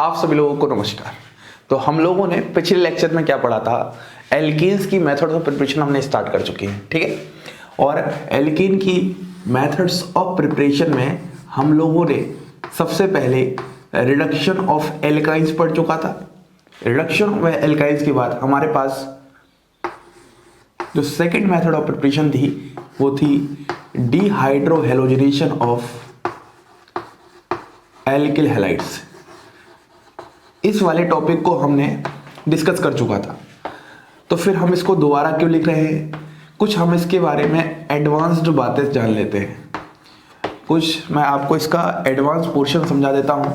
आप सभी लोगों को नमस्कार। तो हम लोगों ने पिछले लेक्चर में क्या पढ़ा था, एल्कीन्स की मेथड ऑफ प्रिपरेशन हमने स्टार्ट कर चुके हैं, ठीक है। और एल्कीन की मेथड्स ऑफ प्रिपरेशन में हम लोगों ने सबसे पहले रिडक्शन ऑफ एल्काइंस पढ़ चुका था। रिडक्शन ऑफ एल्काइंस के बाद हमारे पास जो सेकेंड मेथड ऑफ प्रिपरेशन थी वो थी डिहाइड्रोहेलोजिनेशन ऑफ एल्किल हैलाइड्स। इस वाले टॉपिक को हमने डिस्कस कर चुका था, तो फिर हम इसको दोबारा क्यों लिख रहे हैं? कुछ हम इसके बारे में एडवांस्ड बातें जान लेते हैं। कुछ मैं आपको इसका एडवांस पोर्शन समझा देता हूं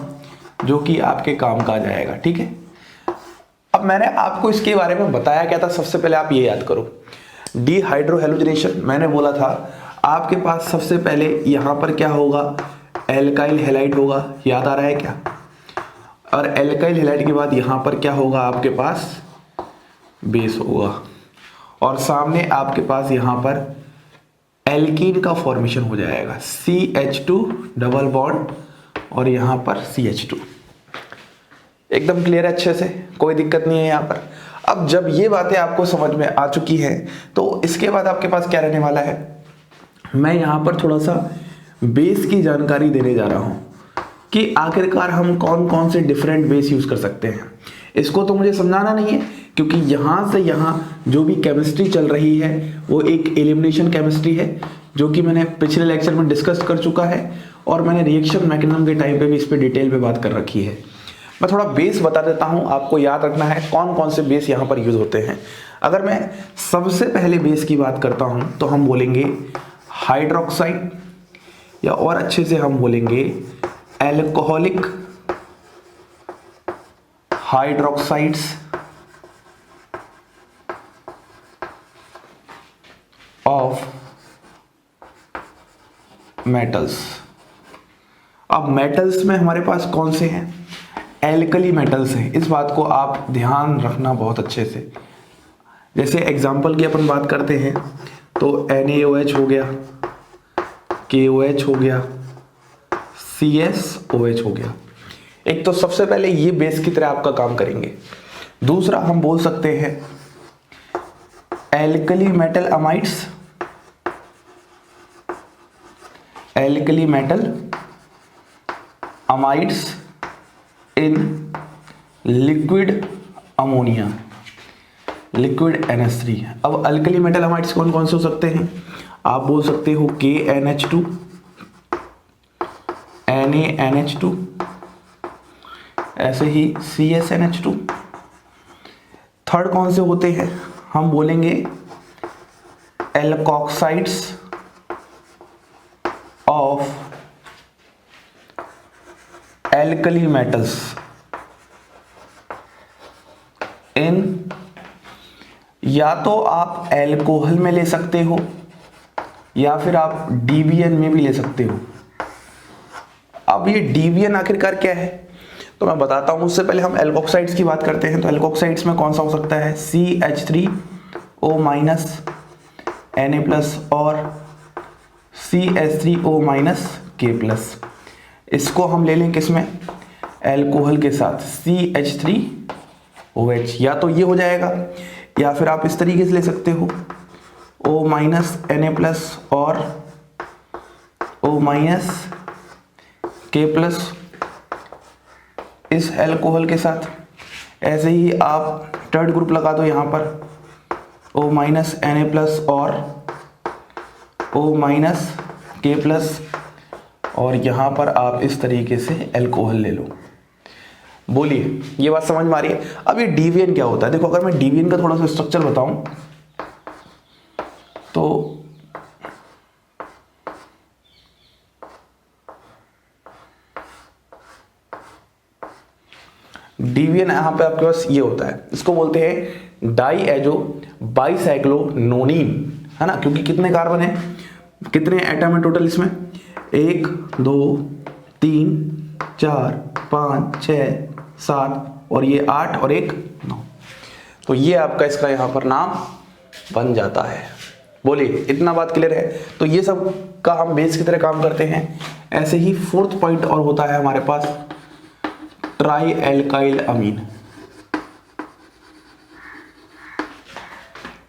जो कि आपके काम का आ जाएगा, ठीक है। अब मैंने आपको इसके बारे में बताया क्या था, सबसे पहले आप ये याद करो। डिहाइड्रोहेलोजिनेशन मैंने बोला था आपके पास सबसे पहले यहां पर क्या होगा, एल्काइल हैलाइड होगा, याद आ रहा है क्या? और एल्काइल हैलाइड के बाद यहां पर क्या होगा, आपके पास बेस होगा और सामने आपके पास यहां पर एल्कीन का फॉर्मेशन हो जाएगा, CH2 डबल बॉन्ड और यहां पर CH2। एकदम क्लियर है, अच्छे से, कोई दिक्कत नहीं है यहां पर। अब जब ये बातें आपको समझ में आ चुकी हैं तो इसके बाद आपके पास क्या रहने वाला है, मैं यहां पर थोड़ा सा बेस की जानकारी देने जा रहा हूं कि आखिरकार हम कौन कौन से डिफरेंट बेस यूज कर सकते हैं। इसको तो मुझे समझाना नहीं है क्योंकि यहां से यहां जो भी केमिस्ट्री चल रही है वो एक एलिमिनेशन केमिस्ट्री है जो कि मैंने पिछले लेक्चर में डिस्कस कर चुका है और मैंने रिएक्शन मैकेनिज्म के टाइम पे भी इस पे डिटेल पे बात कर रखी है। मैं थोड़ा बेस बता देता हूं, आपको याद रखना है कौन कौन से बेस यहां पर यूज होते हैं। अगर मैं सबसे पहले बेस की बात करता हूं तो हम बोलेंगे हाइड्रोक्साइड, या और अच्छे से हम बोलेंगे एल्कोहलिक हाइड्रोक्साइड्स ऑफ मेटल्स। अब मेटल्स में हमारे पास कौन से हैं? एल्कली मेटल्स हैं। इस बात को आप ध्यान रखना बहुत अच्छे से। जैसे एग्जांपल की अपन बात करते हैं तो NaOH हो गया, KOH हो गया, CSOH हो गया। एक तो सबसे पहले ये बेस की तरह आपका काम करेंगे। दूसरा हम बोल सकते हैं alkali metal amides, alkali metal amides in liquid ammonia, liquid NH3। अब अल्कली मेटल अमाइड्स कौन कौन से हो सकते हैं? आप बोल सकते हो KNH2, NaNH2, ऐसे ही CSNH2। थर्ड कौन से होते हैं? हम बोलेंगे एल्कोक्साइड्स ऑफ एल्कली मेटल्स इन, या तो आप एल्कोहल में ले सकते हो या फिर आप DBN में भी ले सकते हो। अब ये DBN आखिरकार क्या है तो मैं बताता हूं। उससे पहले हम एल्कोक्साइड्स की बात करते हैं। तो एल्कोक्साइड्स में कौन सा हो सकता है? CH3O माइनस Na और CH3O माइनस K+। इसको हम ले लें किसमें? एल्कोहल के साथ, CH3OH। या तो ये हो जाएगा या फिर आप इस तरीके से ले सकते हो O माइनस Na और O माइनस K+ इस एल्कोहल के साथ। ऐसे ही आप थर्ड ग्रुप लगा दो यहाँ पर O माइनस Na और O माइनस K+, और यहाँ पर आप इस तरीके से एल्कोहल ले लो। बोलिए, ये बात समझ में आ रही है? अब ये DBN क्या होता है? देखो, अगर मैं DBN का थोड़ा सा स्ट्रक्चर बताऊं तो DBN यहाँ पे आपके पास ये होता है, इसको बोलते हैं डाईएजो बाइसाइक्लोनोनिन, है ना। क्योंकि कितने कार्बन है, कितने एटम है टोटल इसमें? 1 2 3 4 5 6 7 और ये 8 और 1 9। तो ये आपका इसका यहां पर नाम बन जाता है। बोलिए, इतना बात क्लियर है? तो ये सब का हम बेस की तरह काम करते हैं। ऐसे ही फोर्थ पॉइंट और होता है हमारे पास ट्राई एल्काइल अमीन,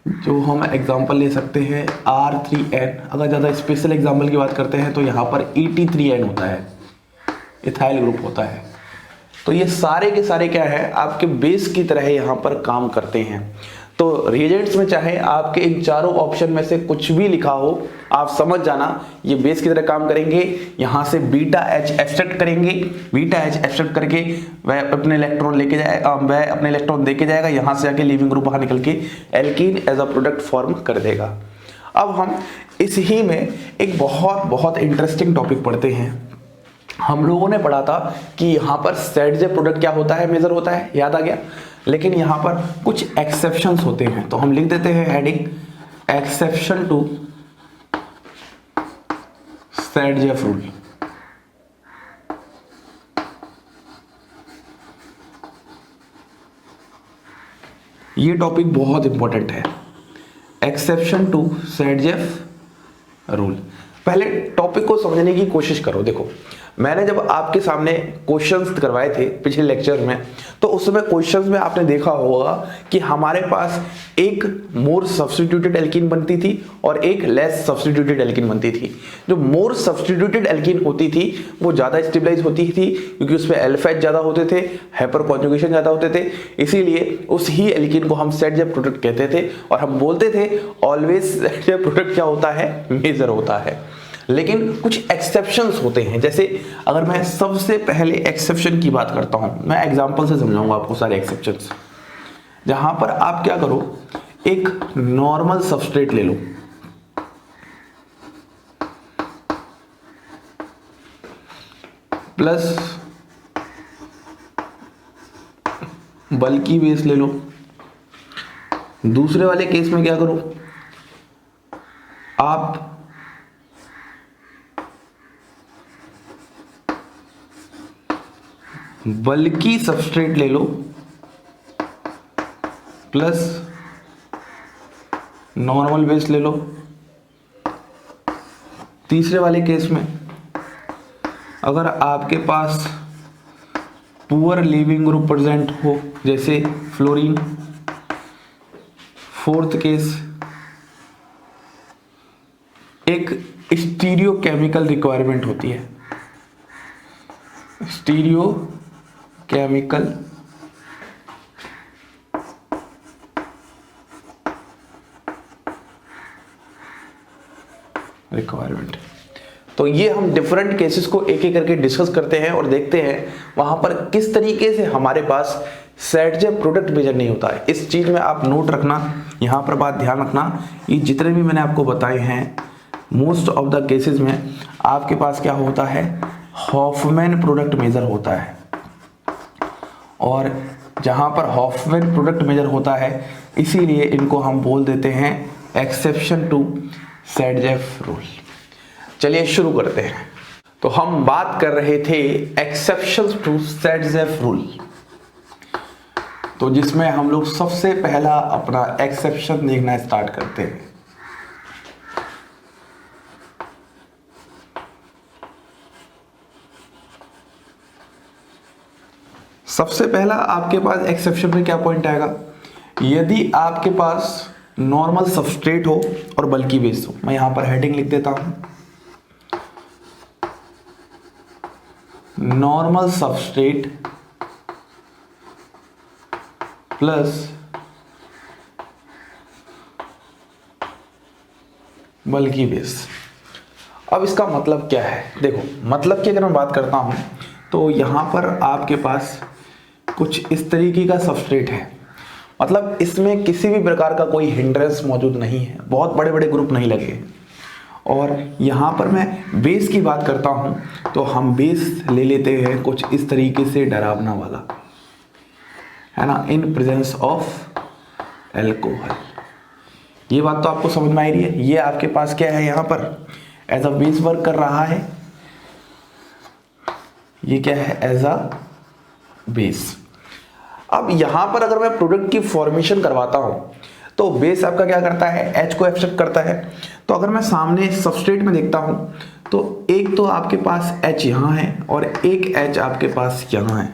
जो हम एग्जांपल ले सकते हैं R3N। अगर ज़्यादा स्पेशल एग्जांपल की बात करते हैं तो यहाँ पर ET3N होता है, इथाइल ग्रुप होता है। तो ये सारे के सारे क्या है, आपके बेस की तरह यहाँ पर काम करते हैं। तो रिएजेंट्स में चाहे आपके इन चारों ऑप्शन में से कुछ भी लिखा हो, आप समझ जाना ये बेस की तरह काम करेंगे। यहाँ से बीटा H एक्सट्रैक्ट करेंगे, बीटा H एक्सट्रैक्ट करके वह अपने इलेक्ट्रॉन लेके जाएगा, वह अपने इलेक्ट्रॉन देके जाएगा, यहाँ से आके लीविंग ग्रुप बाहर निकल के alkene as a product form कर देगा। अब हम इस ही में एक बहुत बहुत इंटरेस्टिंग टॉपिक पढ़ते हैं। हम लोगों ने पढ़ा था कि यहाँ पर ZZ प्रोडक्ट क्या होता है, मेजर होता है, याद आ गया। लेकिन यहाँ पर कुछ एक्सेप्शंस होते हैं, तो हम लिख देते हैं heading exception to ZZ rule. ये टॉपिक बहुत इंपॉर्टेंट है, एक्सेप्शन टू ZZ रूल। पहले टॉपिक को समझने की कोशिश करो। देखो, मैंने जब आपके सामने क्वेश्चंस करवाए थे पिछले लेक्चर में, तो उस समय क्वेश्चंस में आपने देखा होगा कि हमारे पास एक मोर सब्स्टिट्यूटेड एल्कीन बनती थी और एक लेस सब्स्टिट्यूटेड एल्कीन बनती थी। जो मोर सब्स्टिट्यूटेड एल्कीन होती थी वो ज़्यादा स्टेबलाइज होती थी, क्योंकि उसमें अल्फा एच ज़्यादा होते थे, हाइपर कॉन्जुगेशन ज़्यादा होते थे, इसीलिए उस ही एल्कीन को हम ZZ प्रोडक्ट कहते थे। और हम बोलते थे ऑलवेज ZZ प्रोडक्ट क्या होता है, मेजर होता है। लेकिन कुछ एक्सेप्शंस होते हैं, जैसे अगर मैं सबसे पहले एक्सेप्शन की बात करता हूं, मैं एग्जांपल से समझाऊंगा आपको सारे एक्सेप्शंस। जहां पर आप क्या करो, एक नॉर्मल सबस्ट्रेट ले लो, प्लस बल्की बेस ले लो। दूसरे वाले केस में क्या करो, आप बल्कि सबस्ट्रेट ले लो प्लस नॉर्मल बेस ले लो। तीसरे वाले केस में अगर आपके पास पुअर लीविंग ग्रुप प्रेजेंट हो, जैसे फ्लोरीन। फोर्थ केस, एक स्टीरियो केमिकल रिक्वायरमेंट होती है, स्टीरियो केमिकल रिक्वायरमेंट। तो ये हम डिफरेंट केसेस को एक एक करके डिस्कस करते हैं और देखते हैं वहां पर किस तरीके से हमारे पास ZZ प्रोडक्ट मेजर नहीं होता है। इस चीज में आप नोट रखना, यहां पर बात ध्यान रखना, ये जितने भी मैंने आपको बताए हैं मोस्ट ऑफ द केसेस में आपके पास क्या होता है, हॉफमैन प्रोडक्ट मेजर होता है। और जहां पर हॉफमैन प्रोडक्ट मेजर होता है, इसीलिए इनको हम बोल देते हैं एक्सेप्शन टू ZZ रूल। चलिए शुरू करते हैं। तो हम बात कर रहे थे एक्सेप्शंस टू ZZ रूल, तो जिसमें हम लोग सबसे पहला अपना एक्सेप्शन देखना स्टार्ट करते हैं। सबसे पहला आपके पास एक्सेप्शन में क्या पॉइंट आएगा, यदि आपके पास नॉर्मल सबस्ट्रेट हो और बल्कि बेस हो। मैं यहां पर हेडिंग लिख देता हूं, नॉर्मल सबस्ट्रेट प्लस बल्कि बेस। अब इसका मतलब क्या है, देखो मतलब की अगर मैं बात करता हूं तो यहां पर आपके पास कुछ इस तरीके का सबस्ट्रेट है, मतलब इसमें किसी भी प्रकार का कोई हिंड्रेंस मौजूद नहीं है, बहुत बड़े बड़े ग्रुप नहीं लगे। और यहाँ पर मैं बेस की बात करता हूँ तो हम बेस ले लेते हैं कुछ इस तरीके से डरावना वाला, है ना, इन प्रेजेंस ऑफ एल्कोहल। ये बात तो आपको समझ में आ रही है। ये आपके पास क्या है, यहाँ पर एज अ बेस वर्क कर रहा है, ये क्या है, एज अ बेस। अब यहां पर अगर मैं प्रोडक्ट की फॉर्मेशन करवाता हूं तो बेस आपका क्या करता है, H को एक्सेप्ट करता है। तो अगर मैं सामने सबस्ट्रेट में देखता हूं तो एक तो आपके पास H यहां है और एक H आपके पास यहां है।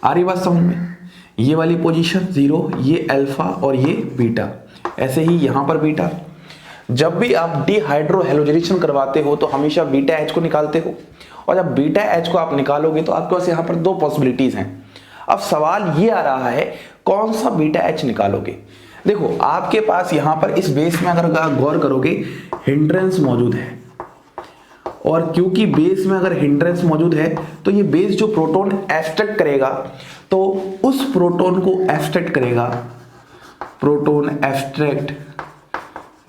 आ रही बात समझ में? ये वाली पोजीशन 0, ये अल्फा और ये बीटा, ऐसे ही यहाँ पर बीटा। जब भी आप डिहाइड्रो हैलोजनेशन करवाते हो तो हमेशा बीटा एच को निकालते हो, और जब बीटा एच को आप निकालोगे तो आपके पास यहाँ पर दो पॉसिबिलिटीज हैं। अब सवाल ये आ रहा है कौन सा बीटा एच निकालोगे। देखो आपके पास यहाँ पर इस बेस में अगर आप गौर करोगे हिंड्रेंस मौजूद है, और क्योंकि बेस में अगर हिंड्रेंस मौजूद है तो ये बेस जो प्रोटॉन एब्स्ट्रैक्ट करेगा तो उस प्रोटॉन को एब्स्ट्रैक्ट करेगा, प्रोटॉन एब्स्ट्रैक्ट,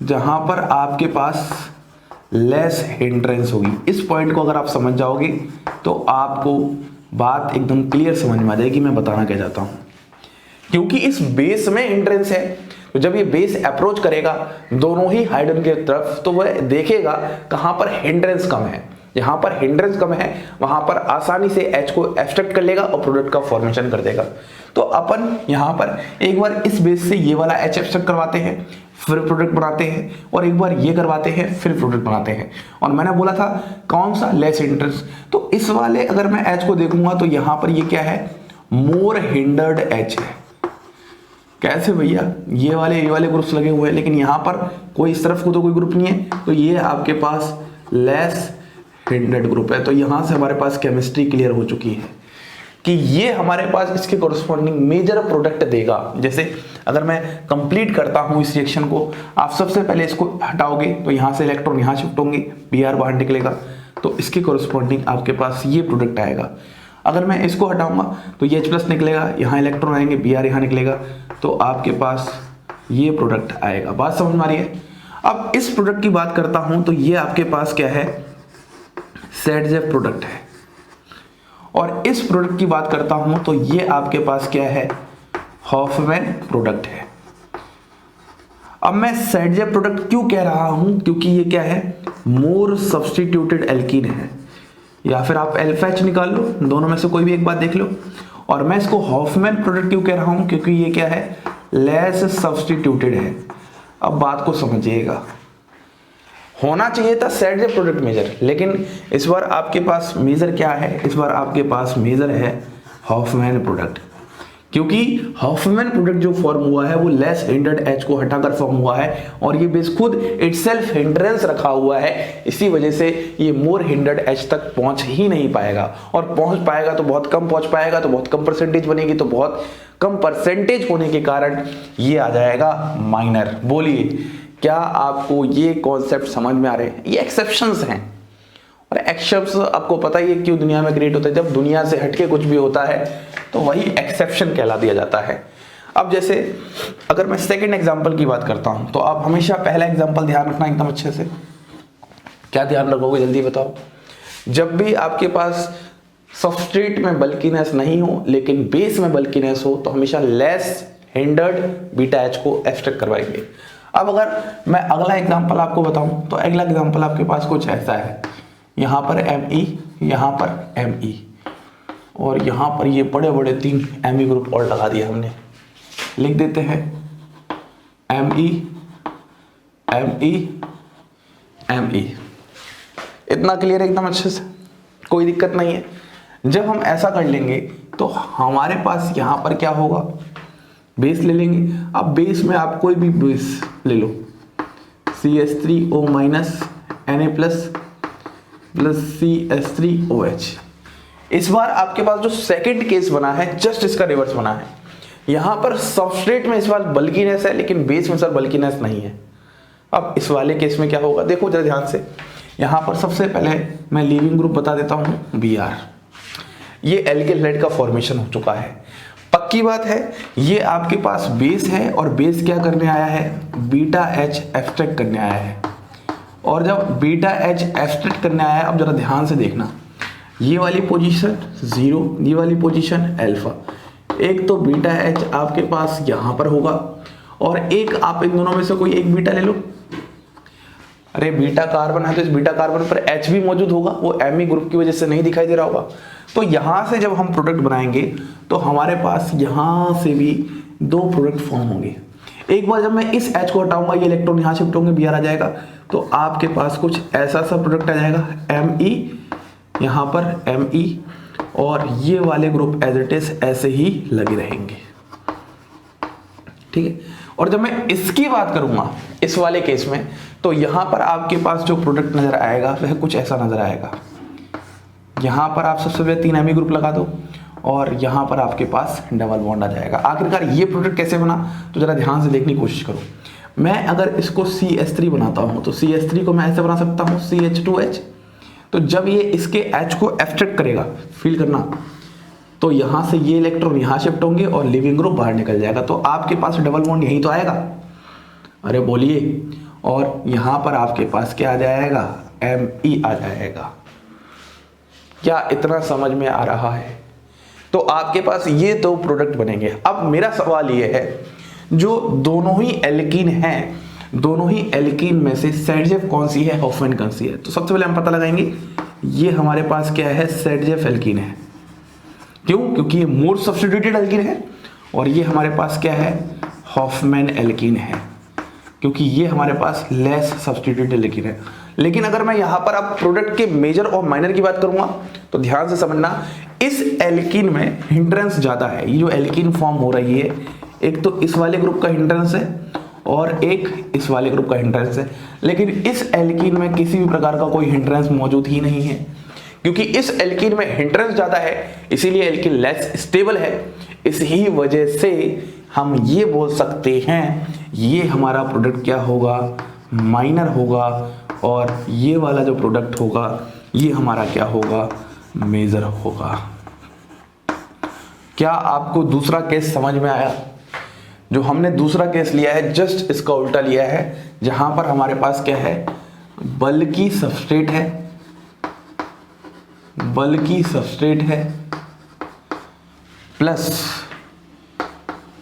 जहां पर आपके पास लेस हिंड्रेंस होगी। इस पॉइंट को अगर आप समझ जाओगे तो आपको बात एकदम क्लियर समझ में आ जाएगी मैं बताना क्या चाहता हूं। क्योंकि इस बेस में हिंड्रेंस है तो जब ये बेस अप्रोच करेगा दोनों ही हाइड्रोजन की तरफ तो वह देखेगा कहां पर हिंड्रेंस कम है। जहां पर हिंड्रेंस कम है वहां पर आसानी से H को एब्स्ट्रैक्ट कर लेगा और प्रोडक्ट का फॉर्मेशन कर देगा। तो अपन यहां पर एक बार इस बेस से ये वाला H एब्स्ट्रैक्ट करवाते हैं, फिर प्रोडक्ट बनाते हैं, और एक बार ये करवाते हैं, फिर प्रोडक्ट बनाते हैं। और मैंने बोला था कौन सा लेस हिंड्रेंस, तो इस वाले अगर मैं H को देखूंगा तो यहां पर ये क्या है, मोर हिंडर्ड H है। कैसे भैया, ये वाले ग्रुप्स लगे हुए हैं लेकिन यहाँ पर कोई इस तरफ को तो कोई ग्रुप नहीं है, तो ये आपके पास लेस हिंडर्ड ग्रुप है। तो यहाँ से हमारे पास केमिस्ट्री क्लियर हो चुकी है कि ये हमारे पास इसके कोरस्पॉन्डिंग मेजर प्रोडक्ट देगा। जैसे अगर मैं कंप्लीट करता हूँ इस रिएक्शन को, आप सबसे पहले इसको हटाओगे तो यहाँ से इलेक्ट्रॉन यहाँ शिफ्ट होंगे, Br बाहर निकलेगा, तो इसके कोरस्पॉन्डिंग आपके पास ये प्रोडक्ट आएगा। अगर मैं इसको हटाऊंगा तो ये H+ निकलेगा, यहाँ इलेक्ट्रॉन आएंगे, Br यहाँ निकलेगा, तो आपके पास ये प्रोडक्ट आएगा। बात समझ में आ रही है? अब इस प्रोडक्ट की बात करता हूं तो ये आपके पास क्या है, सेडजेफ प्रोडक्ट है। और इस प्रोडक्ट की बात करता हूं तो ये आपके पास क्या है, हॉफमैन प्रोडक्ट है। अब मैं सेडजेफ प्रोडक्ट क्यों कह रहा हूं, क्योंकि ये क्या है, मोर सब्स्टिट्यूटेड एल्कीन है, या फिर आप LFH निकाल लो, दोनों में से कोई भी एक बात देख लो। और मैं इसको हॉफमैन प्रोडक्ट क्यों कह रहा हूं, क्योंकि ये क्या है, लेस सब्स्टिट्यूटेड है। अब बात को समझिएगा, होना चाहिए था सेडजेफ प्रोडक्ट मेजर, लेकिन इस बार आपके पास मेजर क्या है, इस बार आपके पास मेजर है हॉफमैन प्रोडक्ट। क्योंकि हॉफमैन प्रोडक्ट जो फॉर्म हुआ है वो लेस हिंडर्ड H को हटाकर फॉर्म हुआ है, और ये बेस खुद इटसेल्फ हिंड्रेंस रखा हुआ है, इसी वजह से ये मोर हिंडर्ड H तक पहुंच ही नहीं पाएगा। और पहुंच पाएगा तो बहुत कम पहुंच पाएगा, तो बहुत कम परसेंटेज बनेगी, तो बहुत कम परसेंटेज होने के कारण ये आ जाएगा माइनर। बोलिए क्या आपको ये कॉन्सेप्ट समझ में आ रहे हैं? ये एक्सेप्शंस हैं, और एक्सेप्शंस आपको पता ही है क्यों दुनिया में क्रिएट होता है। जब दुनिया से हटके कुछ भी होता है तो वही एक्सेप्शन कहला दिया जाता है। अब जैसे अगर मैं सेकंड एग्जांपल की बात करता हूं तो आप हमेशा पहला एग्जांपल ध्यान रखना एकदम अच्छे से। क्या ध्यान रखोगे जल्दी बताओ? जब भी आपके पास सबस्ट्रेट में बल्कीनेस नहीं हो लेकिन बेस में बल्कीनेस हो तो हमेशा लेस हिंडर्ड बीटा H को एब्स्ट्रैक्ट करवाएंगे। अब अगर मैं अगला एग्जांपल आपको बताऊं तो अगला एग्जांपल आपके पास कुछ ऐसा है, यहाँ पर Me, यहाँ पर Me, और यहाँ पर ये बड़े बड़े 3 Me ग्रुप और लगा दिया हमने। लिख देते हैं Me, Me, Me। इतना क्लियर है एकदम अच्छे से, कोई दिक्कत नहीं है। जब हम ऐसा कर लेंगे तो हमारे पास यहाँ पर क्या होगा, बेस ले लेंगे। अब बेस में आप कोई भी बेस ले लो, CH3O- Na+ CH3OH। इस बार आपके पास जो सेकंड केस बना है जस्ट इसका रिवर्स बना है। यहां पर सबस्ट्रेट में इस बार बल्कीनेस है लेकिन बेस में सर बल्कीनेस नहीं है। अब इस वाले केस में क्या होगा, देखो जरा ध्यान से। यहां पर सबसे पहले मैं लीविंग ग्रुप बता देता हूं, Br। ये एल्किल हैलाइड का फॉर्मेशन हो चुका है, पक्की बात है। ये आपके पास बेस है और बेस क्या करने आया है, बीटा H एब्स्ट्रैक्ट करने आया है। और जब बीटा H एब्स्ट्रैक्ट करने आया है, अब जरा ध्यान से देखना, ये वाली पोजीशन 0, ये वाली पोजीशन अल्फा। एक तो बीटा H आपके पास यहां पर होगा और एक आप इन दोनों में से कोई एक बीटा ले लो। अरे बीटा कार्बन है तो इस बीटा कार्बन पर H भी मौजूद होगा, वो Me ग्रुप की वजह से नहीं दिखाई दे रहा होगा। तो यहां से जब हम प्रोडक्ट बनाएंगे तो हमारे पास यहां से भी 2 प्रोडक्ट फॉर्म होंगे। एक बार जब मैं इस H को हटाऊंगा, ये इलेक्ट्रॉन यहां शिफ्ट होंगे, Br आ जाएगा, तो आपके पास कुछ ऐसा सा प्रोडक्ट आ जाएगा, Me, यहां पर Me, और ये वाले ग्रुप एज इट इज ऐसे ही लगे रहेंगे, ठीक है। और जब मैं इसकी बात करूंगा इस वाले केस में, तो यहां पर आपके पास जो प्रोडक्ट नजर आएगा वह कुछ ऐसा नजर आएगा। यहां पर आप सबसे पहले 3 एमी ग्रुप लगा दो और यहां पर आपके पास डबल बॉन्ड आ जाएगा। आखिरकार ये प्रोडक्ट कैसे बना, तो जरा ध्यान से देखने की कोशिश करो। मैं अगर इसको CH3 बनाता हूं तो CH3 को मैं ऐसे बना सकता हूं CH2H। तो जब ये इसके H को एब्स्ट्रैक्ट करेगा, फील करना, तो यहां से ये इलेक्ट्रॉन यहां शिफ्ट होंगे और लिविंग ग्रुप बाहर निकल जाएगा। तो आपके पास डबल बॉन्ड यही तो आएगा, अरे बोलिए। और यहां पर आपके पास क्या आ जाएगा, Me आ जाएगा। क्या इतना समझ में आ रहा है? तो आपके पास ये 2 प्रोडक्ट बनेंगे। अब मेरा सवाल ये है, जो दोनों ही एल्कीन हैं, दोनों ही एल्कीन में से ZF कौन सी है, हॉफमैन कौन सी है? तो सबसे पहले हम पता लगाएंगे, ये हमारे पास क्या है, ZF एल्कीन है। क्यों? क्योंकि ये मोर सब्स्टिट्यूटेड एल्कीन है। और ये हमारे पास क्या है, हॉफमैन एल्कीन है, क्योंकि ये हमारे पास लेस सब्स्टिट्यूटेड एल्कीन है। लेकिन अगर मैं यहां पर अब प्रोडक्ट के मेजर और माइनर की बात करूंगा, तो ध्यान से समझना, इस एल्कीन में हिंड्रेंस ज्यादा है। ये जो एल्कीन फॉर्म हो रही है, एक तो इस वाले ग्रुप का हिंड्रेंस है और एक इस वाले ग्रुप का हिंड्रेंस है। लेकिन इस एल्कीन में किसी भी प्रकार का कोई हिंड्रेंस मौजूद ही नहीं है, क्योंकि इस एल्कीन में हिंड्रेंस ज्यादा है, इसीलिए एल्कीन लेस स्टेबल है। इसी वजह से हम ये बोल सकते हैं, ये हमारा प्रोडक्ट क्या होगा, माइनर होगा, और ये वाला जो प्रोडक्ट होगा ये हमारा क्या होगा, मेजर होगा। क्या आपको दूसरा केस समझ में आया? जो हमने दूसरा केस लिया है, जस्ट इसका उल्टा लिया है, जहां पर हमारे पास क्या है, बल्कि सबस्ट्रेट है, बल्कि सबस्ट्रेट है प्लस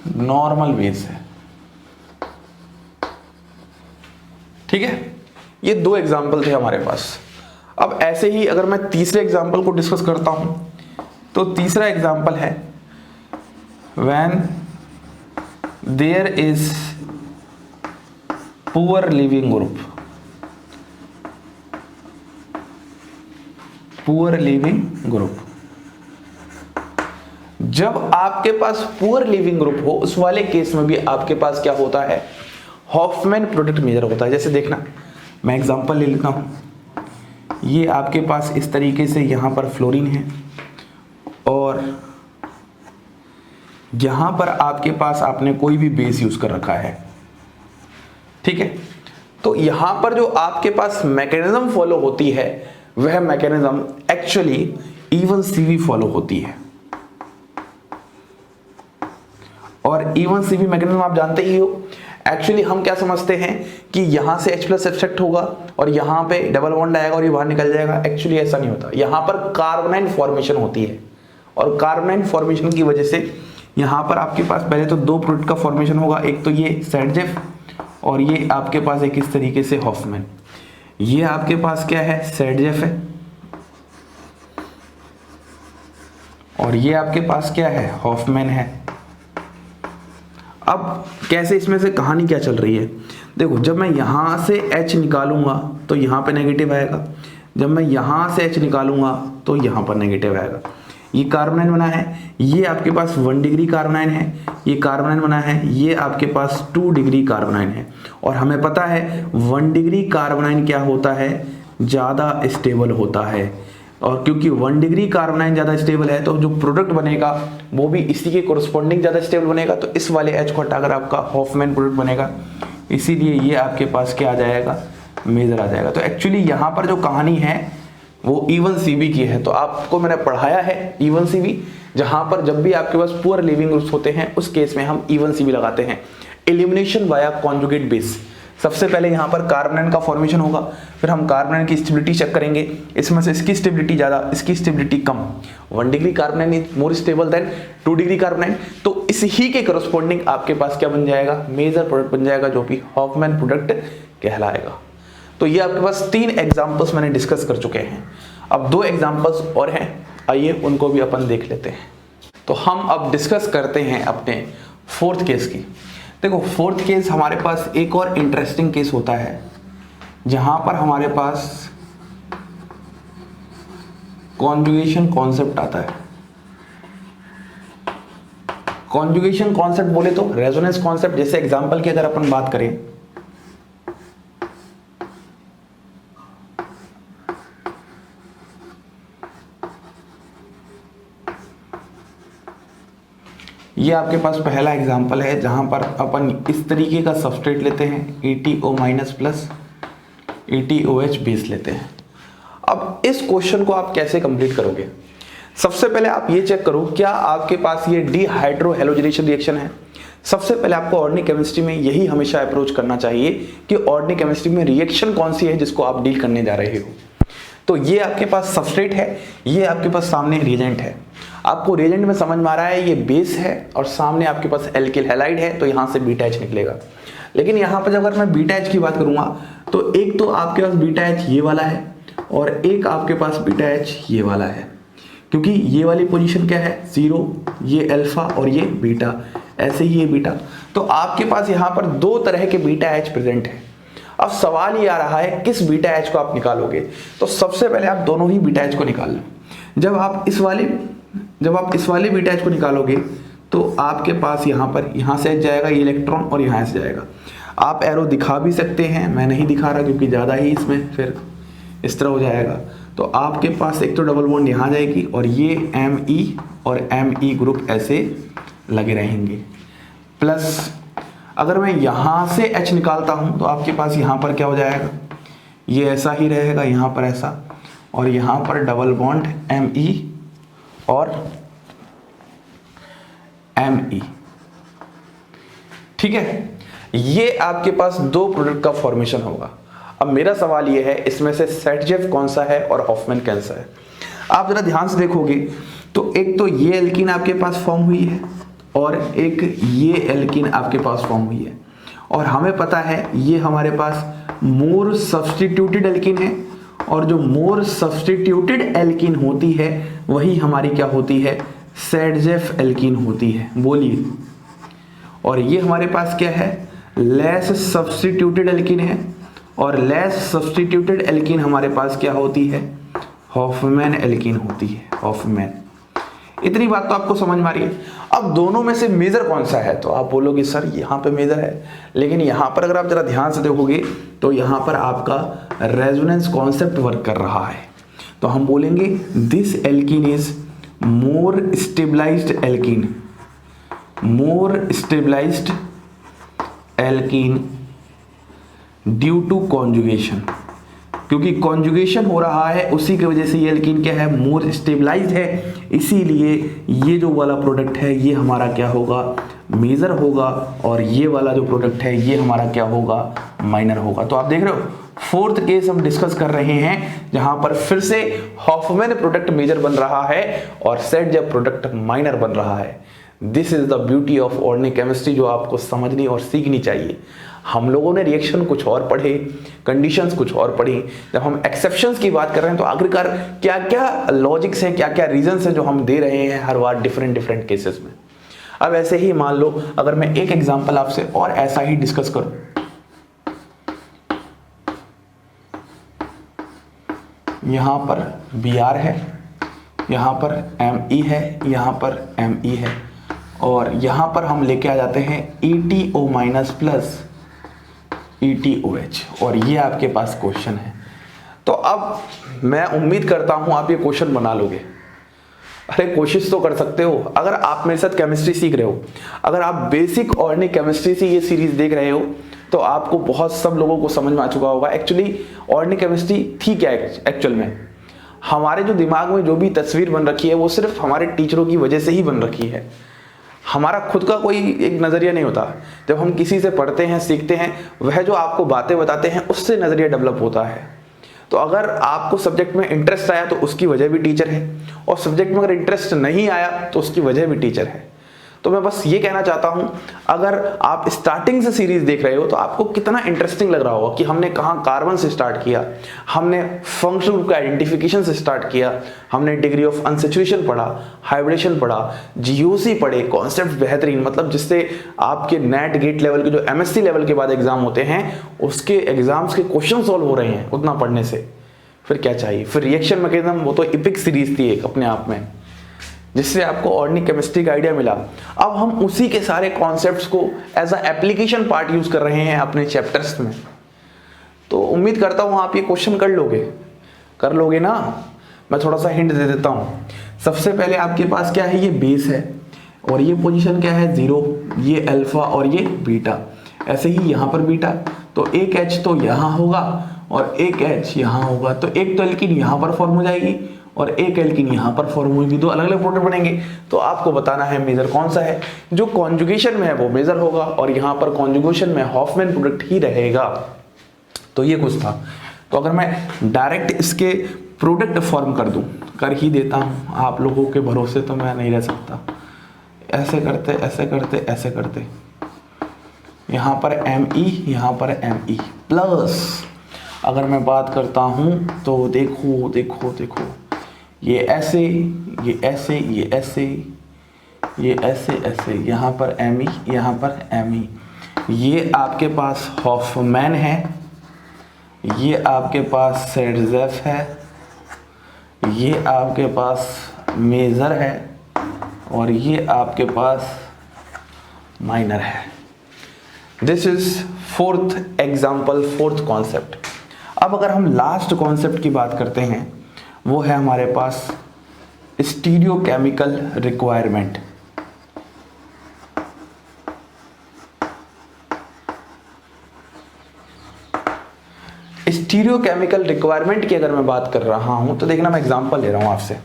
नॉर्मल बेस है, ठीक है। ये 2 एग्जाम्पल थे हमारे पास। अब ऐसे ही अगर मैं तीसरे एग्जाम्पल को डिस्कस करता हूं, तो तीसरा एग्जाम्पल है, when there is poor leaving group, poor leaving group. जब आपके पास पुअर लिविंग ग्रुप हो, उस वाले केस में भी आपके पास क्या होता है, हॉफमैन प्रोडक्ट मेजर होता है। जैसे देखना, मैं एग्जांपल ले लेता हूं, ये आपके पास इस तरीके से यहां पर फ्लोरीन है और यहां पर आपके पास आपने कोई भी बेस यूज कर रखा है, ठीक है। तो यहां पर जो आपके पास मैकेनिज्म फॉलो होती है, वह mechanism actually even CV follow होती है। और इवन सीवी मैकेनिज्म आप जानते ही हो। एक्चुअली हम क्या समझते हैं कि यहां से H+ एब्स्ट्रैक्ट होगा और यहां पे डबल बॉन्ड आएगा और ये बाहर निकल जाएगा। एक्चुअली ऐसा नहीं होता, यहां पर कार्बोनाइन फॉर्मेशन होती है और कार्बोनाइन फॉर्मेशन की वजह से यहां पर आपके पास पहले तो 2 प्रोडक्ट का फॉर्मेशन होगा, एक तो ये ZF और ये आपके पास एक इस तरीके से हॉफमैन। ये आपके पास क्या है, ZF है और ये आपके पास क्या है, हॉफमैन है। अब कैसे, इसमें से कहानी क्या चल रही है, देखो, जब मैं यहां से H निकालूंगा तो यहां पे नेगेटिव आएगा, जब मैं यहां से H निकालूंगा तो यहां पर नेगेटिव आएगा। ये कार्बोनाइन बना है, ये आपके पास 1 डिग्री कार्बोनाइन है, ये कार्बोनाइन बना है, ये आपके पास 2 डिग्री कार्बोनाइन है। और हमें पता है 1 डिग्री कार्बोनाइन क्या होता है, ज़्यादा स्टेबल होता है। और क्योंकि 1 डिग्री कार्बोनाइन ज़्यादा स्टेबल है, तो जो प्रोडक्ट बनेगा वो भी इसी के कोरस्पॉन्डिंग ज़्यादा स्टेबल बनेगा। तो इस वाले H को हटाकर आपका हॉफमैन प्रोडक्ट बनेगा, इसीलिए ये आपके पास क्या आ जाएगा, मेजर आ जाएगा। तो एक्चुअली यहाँ पर जो कहानी है वो इवन सीवी की है। तो आपको मैंने पढ़ाया है इवन सीवी, जहां पर जब भी आपके पास पुअर लिविंग ग्रुप्स होते हैं उस केस में हम इवन सीवी लगाते हैं। एलिमिनेशन वाया कॉन्जुगेट बेस, सबसे पहले यहाँ पर कार्बोनाइन का फॉर्मेशन होगा, फिर हम कार्बोनाइन की स्टेबिलिटी चेक करेंगे, इसमें से इसकी स्टेबिलिटी ज़्यादा, इसकी स्टेबिलिटी कम। 1 degree carbanion is more stable than 2 degree carbanion, तो इस ही के करस्पॉन्डिंग आपके पास क्या बन जाएगा, मेजर प्रोडक्ट बन जाएगा, जो कि हॉफमैन प्रोडक्ट कहलाएगा। तो ये आपके पास 3 एग्जाम्पल्स मैंने डिस्कस कर चुके हैं। अब 2 एग्जाम्पल्स और हैं, आइए उनको भी अपन देख लेते हैं। तो हम अब डिस्कस करते हैं अपने 4th केस की। देखो 4th केस हमारे पास एक और इंटरेस्टिंग केस होता है, जहां पर हमारे पास कॉन्जुगेशन कॉन्सेप्ट आता है। कॉन्जुगेशन कॉन्सेप्ट बोले तो रेजोनेंस कॉन्सेप्ट, जैसे एग्जांपल की अगर अपन बात करें, ये आपके पास पहला एग्जांपल है जहां पर अपन इस तरीके का सबस्ट्रेट लेते हैं ATO minus plus ATOH base लेते हैं। अब इस क्वेश्चन को आप कैसे कंप्लीट करोगे? सबसे पहले आप ये चेक करो क्या आपके पास ये डिहाइड्रोहैलोजिनेशन रिएक्शन है। सबसे पहले आपको ऑर्गेनिक केमिस्ट्री में यही हमेशा अप्रोच करना चाहिए कि ऑर्गेनिक केमिस्ट्री में रिएक्शन कौन सी है जिसको आप डील करने जा रहे हो। तो ये आपके पास सबस्ट्रेट है, ये आपके पास सामने रिएजेंट है। आपको रिएजेंट में समझ में आ रहा है ये बेस है और सामने आपके पास एल्किल हैलाइड है, तो यहाँ से बीटा एच निकलेगा। लेकिन यहाँ पर अगर मैं बीटा एच की बात करूँगा तो एक तो आपके पास बीटा एच ये वाला है और एक आपके पास बीटा एच ये वाला है, क्योंकि ये वाली पोजीशन क्या है 0, ये अल्फा और ये बीटा, ऐसे ही ये बीटा। तो आपके पास यहाँ पर दो तरह के बीटा एच प्रेजेंट है। अब सवाल ये आ रहा है किस बीटा एच को आप निकालोगे। तो सबसे पहले आप दोनों ही बीटा एच को निकाल लो। जब आप इस वाले बीटा एच को निकालोगे तो आपके पास यहाँ से जाएगा ये इलेक्ट्रॉन और यहाँ से जाएगा। आप एरो दिखा भी सकते हैं, मैं नहीं दिखा रहा क्योंकि ज़्यादा ही इसमें फिर इस तरह हो जाएगा। तो आपके पास एक तो डबल बॉन्ड यहाँ जाएगी और ये Me और Me ग्रुप ऐसे लगे रहेंगे। प्लस अगर मैं यहाँ से H निकालता हूँ तो आपके पास यहाँ पर क्या हो जाएगा, ये ऐसा ही रहेगा, यहाँ पर ऐसा, और यहाँ पर डबल बॉन्ड Me और Me। ठीक है, ये आपके पास दो प्रोडक्ट का फॉर्मेशन होगा। अब मेरा सवाल ये है इसमें से सेटजेफ कौन सा है और हॉफमैन कौन सा है। आप जरा ध्यान से देखोगे तो एक तो ये एल्कीन आपके पास फॉर्म हुई है और एक ये एल्कीन आपके पास फॉर्म हुई है, और हमें पता है ये हमारे पास मोर सब्स्टिट्यूटेड एल्कीन है, और जो मोर सब्स्टिट्यूटेड एल्कीन होती है वही हमारी क्या होती है, सेटजेफ एल्कीन होती है। बोलिए, और ये हमारे पास क्या है, लेस सब्स्टिट्यूटेड एल्कीन है, और लेस सब्स्टिट्यूटेड एल्कीन हमारे पास क्या होती है, हॉफमैन एल्कीन होती है, हॉफमैन। इतनी बात तो आपको समझ में आ रही है। अब दोनों में से मेजर कौन सा है, तो आप बोलोगे सर यहाँ पे मेजर है, लेकिन यहाँ पर अगर आप जरा ध्यान से देखोगे तो यहाँ पर आपका रेजोनेंस कॉन्सेप्ट वर्क कर रहा है। तो हम बोलेंगे this alkene is more stabilized alkene, more stabilized alkene due to conjugation, क्योंकि कॉन्जुगेशन हो रहा है उसी की वजह से ये एल्कीन क्या है, मोर स्टेबलाइज्ड है, इसीलिए ये जो वाला प्रोडक्ट है ये हमारा क्या होगा, मेजर होगा, और ये वाला जो प्रोडक्ट है ये हमारा क्या होगा, माइनर होगा। तो आप देख रहे हो फोर्थ केस हम डिस्कस कर रहे हैं जहां पर फिर से हॉफमैन प्रोडक्ट मेजर बन रहा है और सेटजेफ प्रोडक्ट माइनर बन रहा है। This is the beauty of organic chemistry जो आपको समझनी और सीखनी चाहिए। हम लोगों ने रिएक्शन कुछ और पढ़े, कंडीशंस कुछ और पढ़ी, जब हम एक्सेप्शंस की बात कर रहे हैं तो आखिरकार क्या क्या लॉजिक्स हैं, क्या क्या रीजंस हैं जो हम दे रहे हैं हर बार डिफरेंट केसेस में। अब ऐसे ही मान लो अगर मैं एक एग्जांपल आपसे और ऐसा ही डिस्कस करूं, यहां पर Br है, यहां पर Me है, यहां पर Me है, और यहां पर हम लेके आ जाते हैं ETO माइनस प्लस ETOH, और ये आपके पास क्वेश्चन है। तो अब मैं उम्मीद करता हूं आप ये क्वेश्चन बना लोगे। अरे कोशिश तो कर सकते हो, अगर आप मेरे साथ केमिस्ट्री सीख रहे हो, अगर आप बेसिक ऑर्गेनिक केमिस्ट्री से ये सीरीज देख रहे हो तो आपको बहुत सब लोगों को समझ में आ चुका होगा एक्चुअली ऑर्गेनिक केमिस्ट्री थी क्या। एक्चुअल में हमारे जो दिमाग में जो भी तस्वीर बन रखी है वो सिर्फ हमारे टीचरों की वजह से ही बन रखी है, हमारा खुद का कोई एक नज़रिया नहीं होता। जब हम किसी से पढ़ते हैं, सीखते हैं, वह जो आपको बातें बताते हैं उससे नज़रिया डेवलप होता है। तो अगर आपको सब्जेक्ट में इंटरेस्ट आया तो उसकी वजह भी टीचर है, और सब्जेक्ट में अगर इंटरेस्ट नहीं आया तो उसकी वजह भी टीचर है। तो मैं बस ये कहना चाहता हूं, अगर आप स्टार्टिंग से सीरीज देख रहे हो तो आपको कितना इंटरेस्टिंग लग रहा होगा कि हमने कहाँ कार्बन से स्टार्ट किया, हमने फंक्शनल ग्रुप का आइडेंटिफिकेशन से स्टार्ट किया, हमने डिग्री ऑफ अनसैचुरेशन पढ़ा, हाइब्रिडेशन पढ़ा, GOC पढ़े, कॉन्सेप्ट बेहतरीन, मतलब जिससे आपके नेट गेट लेवल के जो MSc लेवल के बाद एग्जाम होते हैं उसके एग्जाम्स के क्वेश्चन सॉल्व हो रहे हैं उतना पढ़ने से। फिर क्या चाहिए, फिर रिएक्शन मैकेनिज्म, वो तो इपिक सीरीज थी एक अपने आप में। जिससे आपको ऑर्गेनिक केमिस्ट्री का आइडिया मिला। अब हम उसी के सारे कॉन्सेप्ट्स को as a application part use कर रहे हैं अपने चैप्टर्स में। तो उम्मीद करता हूँ आप ये क्वेश्चन कर लोगे ना। मैं थोड़ा सा हिंट दे देता हूँ। सबसे पहले आपके पास क्या है, ये बेस है और ये पोजीशन क्या है 0, ये अल्फा और ये बीटा। ऐसे ही यहाँ पर बीटा, तो एक H तो यहाँ होगा और एक H यहाँ होगा। तो एक तो एल्कीन यहाँ पर फॉर्म हो जाएगी और एक एल्कीन यहाँ पर फॉर्म होगी, दो अलग अलग प्रोडक्ट बनेंगे। तो आपको बताना है मेजर कौन सा है। जो कॉन्जुगेशन में है वो मेजर होगा और यहाँ पर कॉन्जुगेशन में हॉफमैन प्रोडक्ट ही रहेगा। तो ये कुछ था। तो अगर मैं डायरेक्ट इसके प्रोडक्ट फॉर्म कर ही देता हूँ, आप लोगों के भरोसे तो मैं नहीं रह सकता। ऐसे करते ऐसे करते ऐसे करते, यहाँ पर Me, यहाँ पर Me प्लस अगर मैं बात करता हूँ तो देखो देखो देखो, ये ऐसे ये ऐसे ये ऐसे ये ऐसे ऐसे, यहाँ पर Me, यहाँ पर Me। ये आपके पास हॉफमैन है, ये आपके पास सेडजेफ है, ये आपके पास मेजर है और ये आपके पास माइनर है। This is fourth example, fourth concept. अब अगर हम लास्ट कॉन्सेप्ट की बात करते हैं, वो है हमारे पास स्टीरियोकेमिकल रिक्वायरमेंट। स्टीरियोकेमिकल रिक्वायरमेंट की अगर मैं बात कर रहा हूं तो देखना, मैं एग्जांपल ले रहा हूं आपसे।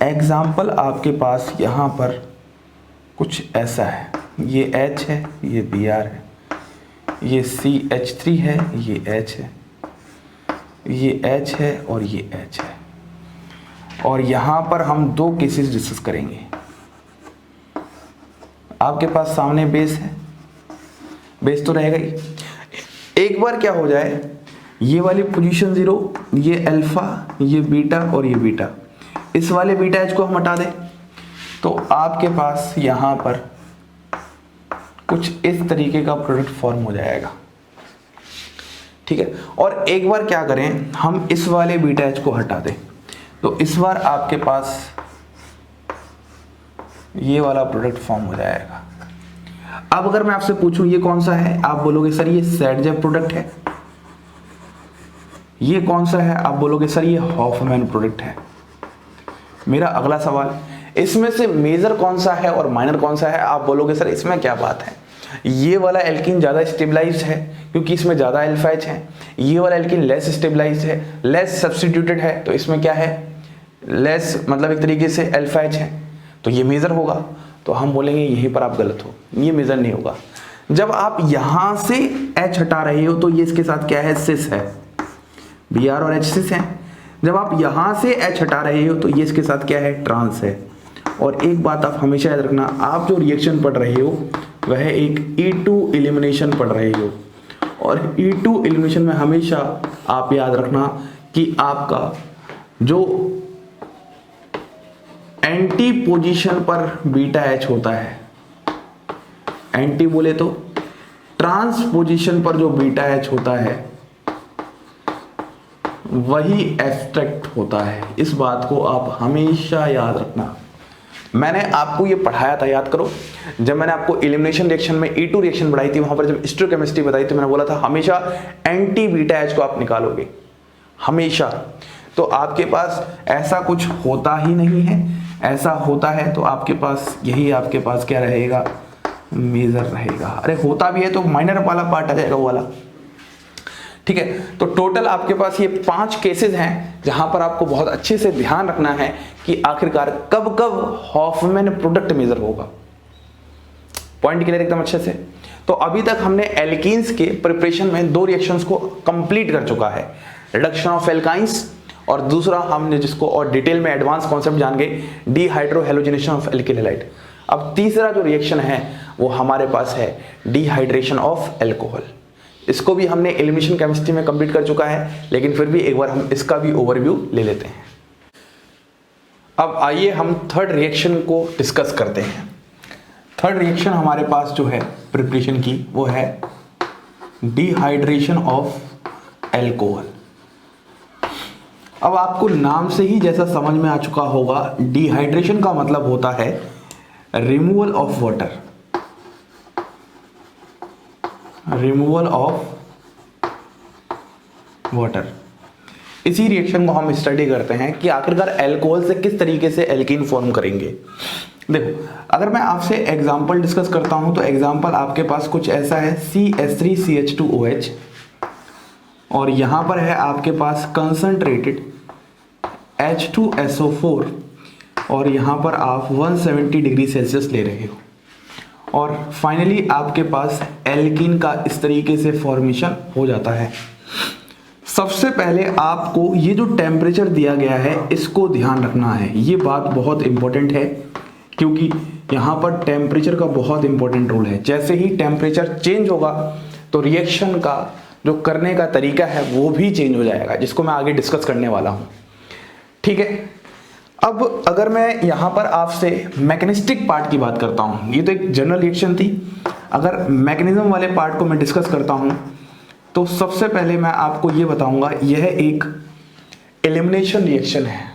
एग्जांपल आपके पास यहां पर कुछ ऐसा है, ये H है, ये Br है, ये CH3 है, ये H है, ये H है और ये H है। और यहां पर हम दो केसेस डिस्कस करेंगे। आपके पास सामने बेस है, बेस तो रहेगा ही। एक बार क्या हो जाए, ये वाली पोजीशन 0, ये अल्फा, ये बीटा और ये बीटा, इस वाले बीटा H को हम हटा दें तो आपके पास यहां पर कुछ इस तरीके का प्रोडक्ट फॉर्म हो जाएगा। ठीक है। और एक बार क्या करें, हम इस वाले बीटा H को हटा दें तो इस बार आपके पास ये वाला प्रोडक्ट फॉर्म हो जाएगा। अब अगर मैं आपसे पूछूं ये कौन सा है, आप बोलोगे सर ये सेडजेफ प्रोडक्ट है। ये कौन सा है, आप बोलोगे सर ये हॉफमैन प्रोडक्ट है। मेरा अगला सवाल, इसमें से मेजर कौन सा है और माइनर कौन सा है, आप बोलोगे सर इसमें क्या बात है, ये वाला एल्कीन ज़्यादा स्टेबलाइज्ड है क्योंकि इसमें ज़्यादा अल्फा H है, ये वाला एल्कीन लेस स्टेबलाइज्ड है, लेस सब्स्टिट्यूटेड है, तो इसमें क्या है, लेस मतलब एक तरीके से अल्फा H है, तो ये मेजर होगा। तो हम बोलेंगे यहीं पर आप गलत हो, ये मेजर नहीं होगा। जब आप यहां से H हटा रहे हो तो ये इसके साथ क्या है, सिस है, Br और H सिस है। जब आप यहां से H हटा रहे हो तो ये इसके साथ क्या है, ट्रांस है। और एक बात आप हमेशा याद रखना, आप जो रिएक्शन पढ़ रहे हो वह एक E2 एलिमिनेशन पढ़ रहे हो, और E2 एलिमिनेशन में हमेशा आप याद रखना कि आपका जो एंटी पोजीशन पर बीटा H होता है, एंटी बोले तो ट्रांस पोजीशन पर जो बीटा H होता है वही एब्स्ट्रैक्ट होता है। इस बात को आप हमेशा याद रखना। मैंने आपको ये पढ़ाया था, याद करो, जब मैंने आपको एलिमिनेशन रिएक्शन में E2 रिएक्शन पढ़ाई थी, वहां पर जब स्टीरियोकेमिस्ट्री बताई तो मैंने बोला था हमेशा एंटी बीटा H को आप निकालोगे, हमेशा। तो आपके पास ऐसा कुछ होता ही नहीं है, ऐसा होता है तो आपके पास यही आपके पास क्या रहेगा, मेजर रहेगा। अरे होता भी है तो माइनर वाला पार्ट आ जाएगा वो वाला। ठीक है। तो टोटल आपके पास ये 5 केसेस हैं जहां पर आपको बहुत अच्छे से ध्यान रखना है कि आखिरकार कब कब हॉफमैन प्रोडक्ट मेजर होगा। पॉइंट क्लियर एकदम अच्छे से। तो अभी तक हमने एल्कीन्स के प्रिपरेशन में 2 रिएक्शंस को कंप्लीट कर चुका है, रिडक्शन ऑफ एल्काइंस, और दूसरा हमने जिसको और डिटेल में एडवांस कॉन्सेप्ट जान गए, डीहाइड्रोहेलोजिनेशन ऑफ एल्किल हैलाइड। अब तीसरा जो रिएक्शन है वो हमारे पास है डिहाइड्रेशन ऑफ एल्कोहल। इसको भी हमने एलिमिनेशन केमिस्ट्री में कंप्लीट कर चुका है, लेकिन फिर भी एक बार हम इसका भी ओवरव्यू ले लेते हैं। अब आइए हम थर्ड रिएक्शन को डिस्कस करते हैं। थर्ड रिएक्शन हमारे पास जो है प्रिपरेशन की वो है डिहाइड्रेशन ऑफ एल्कोहल। अब आपको नाम से ही जैसा समझ में आ चुका होगा, डिहाइड्रेशन का मतलब होता है removal of water, removal of water. इसी रिएक्शन को हम स्टडी करते हैं कि आखिरकार अल्कोहल से किस तरीके से एल्कीन फॉर्म करेंगे। देखो, अगर मैं आपसे एग्जांपल डिस्कस करता हूं तो एग्जांपल आपके पास कुछ ऐसा है, CH3CH2OH, और यहां पर है आपके पास कंसंट्रेटेड H2SO4, और यहां पर आप 170 डिग्री सेल्सियस ले रहे हो, और फाइनली आपके पास एल्कीन का इस तरीके से फॉर्मेशन हो जाता है। सबसे पहले आपको ये जो टेम्परेचर दिया गया है इसको ध्यान रखना है, ये बात बहुत इंपॉर्टेंट है, क्योंकि यहाँ पर टेम्परेचर का बहुत इंपॉर्टेंट रोल है। जैसे ही टेम्परेचर चेंज होगा तो रिएक्शन का जो करने का तरीका है वो भी चेंज हो जाएगा, जिसको मैं आगे डिस्कस करने वाला हूँ। ठीक है, अब अगर मैं यहाँ पर आपसे मैकेनिस्टिक पार्ट की बात करता हूँ, ये तो एक जनरल रिएक्शन थी, अगर मैकेनिज्म वाले पार्ट को मैं डिस्कस करता हूँ तो सबसे पहले मैं आपको ये बताऊंगा, यह एक एलिमिनेशन रिएक्शन है,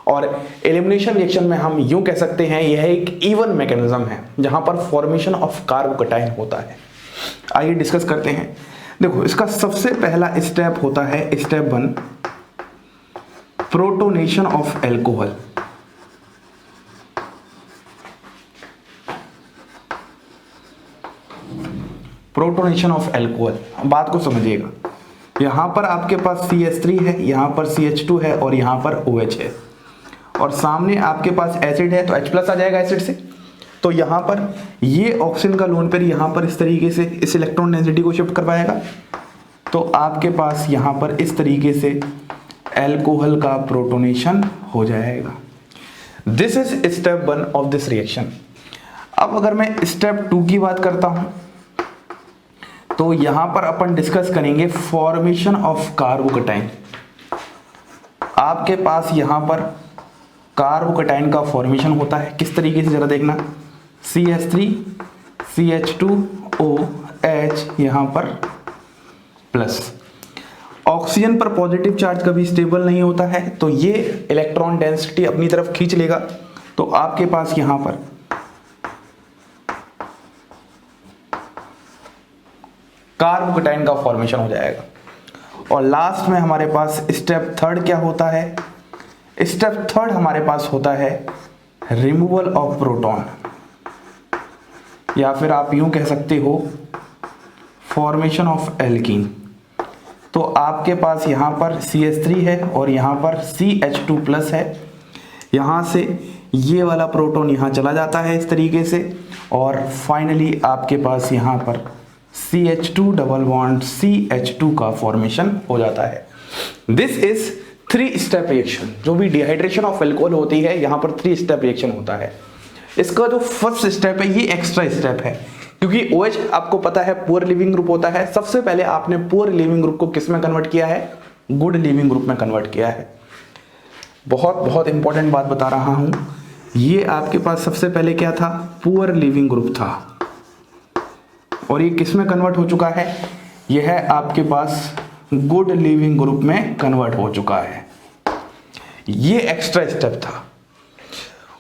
और एलिमिनेशन रिएक्शन में हम यूं कह सकते हैं यह एक इवन मैकेनिज्म है जहां पर फॉर्मेशन ऑफ कार्बोकैटायन होता है। आइए डिस्कस करते हैं। देखो, इसका सबसे पहला स्टेप होता है step 1, protonation of alcohol. Protonation of alcohol, बात को समझिएगा, यहां पर आपके पास CH3 है, यहां पर CH2 है, और यहां पर OH है, और सामने आपके पास एसिड है तो H+ आ जाएगा एसिड से। तो यहां पर ये ऑक्सीजन का लोन पेयर यहां पर इस तरीके से इस इलेक्ट्रॉन डेंसिटी को शिफ्ट करवाएगा, तो आपके पास यहां पर इस तरीके से एल्कोहल का प्रोटोनेशन हो जाएगा। This is step 1 of this reaction. अब अगर मैं स्टेप 2 की बात करता हूं तो यहां पर अपन डिस्कस करेंगे फॉर्मेशन ऑफ कार्बोकैटायन। आपके पास यहां पर कार्बोकैटायन का फॉर्मेशन होता है, किस तरीके से जरा देखना, CH3 CH2OH यहां पर प्लस। ऑक्सीजन पर पॉजिटिव चार्ज कभी स्टेबल नहीं होता है, तो ये इलेक्ट्रॉन डेंसिटी अपनी तरफ खींच लेगा, तो आपके पास यहां पर कार्बोकैटायन का फॉर्मेशन हो जाएगा। और लास्ट में हमारे पास स्टेप 3 क्या होता है, स्टेप 3 हमारे पास होता है रिमूवल ऑफ प्रोटॉन, या फिर आप यूं कह सकते हो फॉर्मेशन ऑफ एल्कीन। तो आपके पास यहां पर CH3 है और यहां पर CH2+ है, यहां से ये वाला प्रोटॉन यहां चला जाता है इस तरीके से, और फाइनली आपके पास यहां पर CH2 डबल बॉन्ड CH2 का फॉर्मेशन हो जाता है। This is 3 step reaction. जो भी डिहाइड्रेशन ऑफ एल्कोहल होती है यहाँ पर 3 स्टेप रिएक्शन होता है। इसका जो फर्स्ट स्टेप है ये एक्स्ट्रा स्टेप है, क्योंकि OH आपको पता है पुअर लिविंग ग्रुप होता है। सबसे पहले आपने पुअर लिविंग ग्रुप को किस में कन्वर्ट किया है, गुड लिविंग ग्रुप में कन्वर्ट किया है। बहुत बहुत इंपॉर्टेंट बात बता रहा हूं, ये आपके पास सबसे पहले क्या था, पुअर लिविंग ग्रुप था, और ये किस में कन्वर्ट हो चुका है, यह है आपके पास गुड लिविंग ग्रुप में कन्वर्ट हो चुका है। ये एक्स्ट्रा स्टेप था।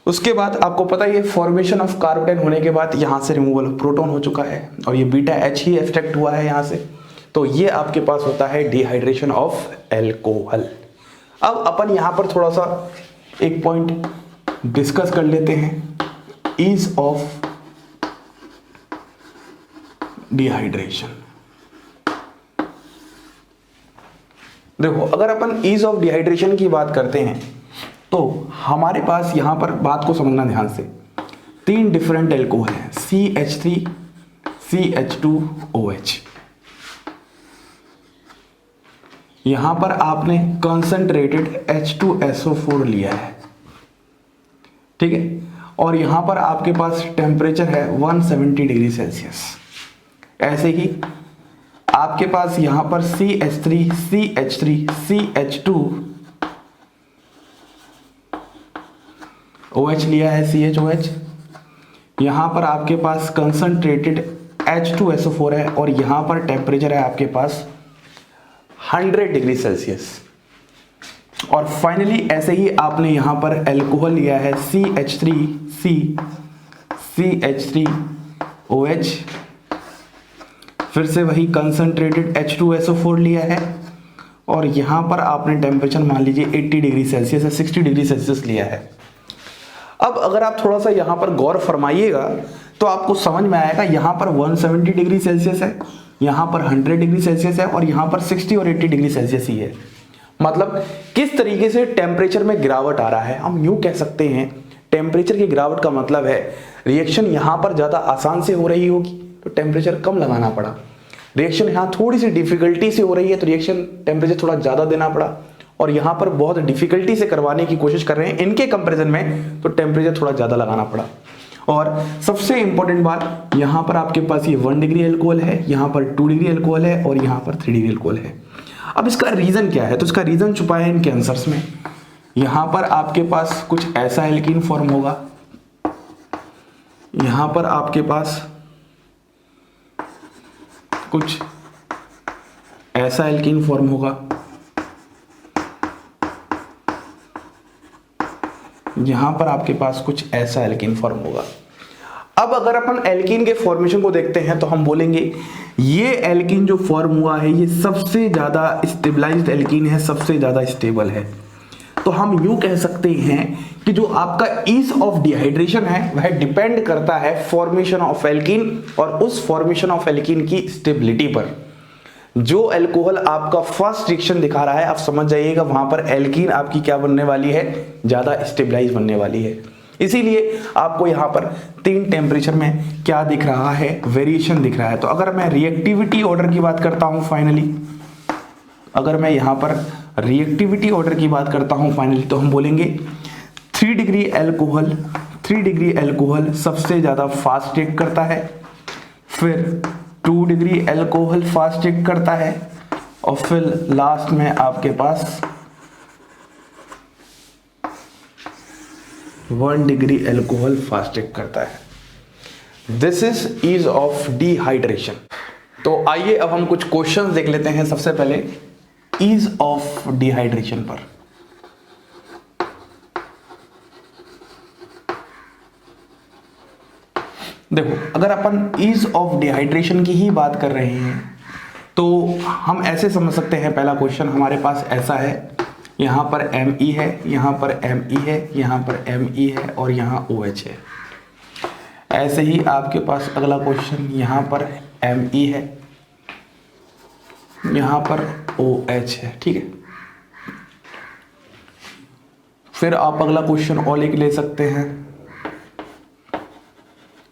उसके बाद आपको पता है ये फॉर्मेशन ऑफ कार्बोकैटायन होने के बाद यहां से रिमूवल ऑफ प्रोटॉन हो चुका है, और ये βH ही एक्सट्रैक्ट हुआ है यहां से, तो ये आपके पास होता है डिहाइड्रेशन ऑफ एल्कोहल। अब अपन यहां पर थोड़ा सा एक पॉइंट डिस्कस कर लेते हैं, ईज ऑफ डिहाइड्रेशन। देखो, अगर अपन ईज ऑफ डिहाइड्रेशन की बात करते हैं तो हमारे पास यहां पर बात को समझना ध्यान से, 3 डिफरेंट एल्कोहल हैं, CH3 CH2OH। यहां पर आपने कंसंट्रेटेड H2SO4 लिया है, ठीक है, और यहां पर आपके पास टेम्परेचर है 170 डिग्री सेल्सियस। ऐसे ही आपके पास यहां पर CH3 CH3 CH2OH लिया है, CHOH। यहां पर आपके पास कंसंट्रेटेड H2SO4 है, और यहां पर टेम्परेचर है आपके पास 100 डिग्री सेल्सियस। और फाइनली ऐसे ही आपने यहां पर एल्कोहल लिया है CH3OH, फिर से वही कंसंट्रेटेड H2SO4 लिया है और यहां पर आपने टेम्परेचर मान लीजिए 80 डिग्री सेल्सियस या 60 डिग्री सेल्सियस लिया है। अब अगर आप थोड़ा सा यहां पर गौर फरमाइएगा तो आपको समझ में आएगा, यहां पर 170 डिग्री सेल्सियस है, यहां पर 100 डिग्री सेल्सियस है और यहां पर 60 और 80 डिग्री सेल्सियस ही है। मतलब किस तरीके से टेम्परेचर में गिरावट आ रहा है। हम यूं कह सकते हैं टेम्परेचर की गिरावट का मतलब है रिएक्शन यहां पर ज्यादा आसान से हो रही होगी तो टेम्परेचर कम लगाना पड़ा, रिएक्शन यहां थोड़ी सी डिफिकल्टी से हो रही है तो रिएक्शन टेम्परेचर थोड़ा ज्यादा देना पड़ा, और यहां पर बहुत डिफिकल्टी से करवाने की कोशिश कर रहे हैं इनके कंपैरिजन में तो टेम्परेचर थोड़ा ज्यादा लगाना पड़ा। और सबसे इंपॉर्टेंट बात, यहां पर आपके पास ये 1 डिग्री अल्कोहल है, यहां पर 2 डिग्री अल्कोहल है और यहां पर 3 डिग्री अल्कोहल है। अब इसका रीजन क्या है, तो इसका रीजन छुपा है इनके आंसर्स में। यहां पर आपके पास कुछ ऐसा एल्कीन फॉर्म होगा, यहां पर आपके पास कुछ ऐसा एल्कीन फॉर्म होगा, यहां पर आपके पास कुछ ऐसा एल्कीन फॉर्म होगा। अब अगर अपन एल्कीन के फॉर्मेशन को देखते हैं तो हम बोलेंगे ये एल्कीन जो फॉर्म हुआ है ये सबसे ज्यादा स्टेबलाइज्ड एल्कीन है, सबसे ज्यादा स्टेबल है। तो हम यूं कह सकते हैं कि जो आपका ईज ऑफ डिहाइड्रेशन है वह डिपेंड करता है फॉर्मेशन ऑफ एल्कीन और उस फॉर्मेशन ऑफ एल्कीन की स्टेबिलिटी पर। जो अल्कोहल आपका फर्स्ट रिएक्शन दिखा रहा है आप समझ जाइएगा वहां पर एल्कीन आपकी क्या बनने वाली है, ज्यादा स्टेबलाइज बनने वाली है। इसीलिए आपको यहां पर 3 टेम्परेचर में क्या दिख रहा है, वेरिएशन दिख रहा है। तो अगर मैं रिएक्टिविटी ऑर्डर की बात करता हूं फाइनली, अगर मैं यहां पर रिएक्टिविटी ऑर्डर की बात करता हूं फाइनली तो हम बोलेंगे 3 डिग्री अल्कोहल सबसे ज्यादा फास्ट रिएक्ट करता है, फिर 2 डिग्री अल्कोहल फास्ट रिएक्ट करता है और फिर लास्ट में आपके पास 1 डिग्री अल्कोहल फास्ट रिएक्ट करता है। This is ease of dehydration. तो आइए अब हम कुछ क्वेश्चंस देख लेते हैं। सबसे पहले ईज ऑफ डिहाइड्रेशन पर। देखो अगर अपन ईज ऑफ डिहाइड्रेशन की ही बात कर रहे हैं तो हम ऐसे समझ सकते हैं, पहला क्वेश्चन हमारे पास ऐसा है, यहां पर Me है, यहां पर Me है, यहां पर Me है और यहां OH है। ऐसे ही आपके पास अगला क्वेश्चन, यहां पर Me है, यहां पर OH है, ठीक है। फिर आप अगला क्वेश्चन और लिख ले सकते हैं,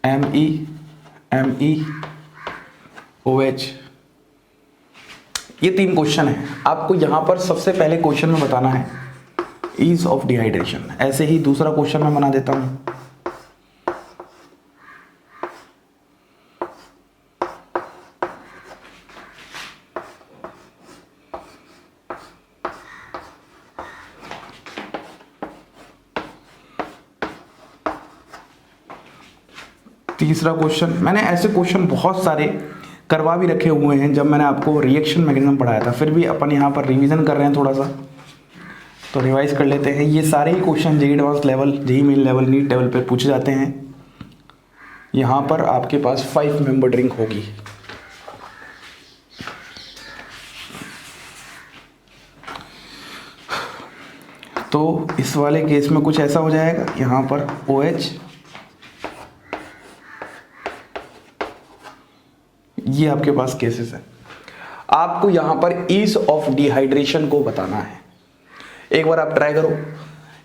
Me OH। ये 3 क्वेश्चन है। आपको यहां पर सबसे पहले क्वेश्चन में बताना है ईज ऑफ डिहाइड्रेशन। ऐसे ही दूसरा क्वेश्चन मैं बना देता हूं, तीसरा क्वेश्चन। मैंने ऐसे क्वेश्चन बहुत सारे करवा भी रखे हुए हैं जब मैंने आपको रिएक्शन मैकेनिज्म पढ़ाया था, फिर भी अपन यहाँ पर रिवीजन कर रहे हैं थोड़ा सा, तो रिवाइज कर लेते हैं। ये सारे ही question JEE advance level, JEE main level, NEET level पे पूछे जाते हैं। यहाँ पर आपके पास 5 मेंबर ड्रिंक होगी। तो इस वाले केस में कुछ ऐसा हो जाएगा, यहाँ पर OH, ये आपके पास केसेस है। आपको यहां पर ईज ऑफ डिहाइड्रेशन को बताना है। एक बार आप ट्राई करो।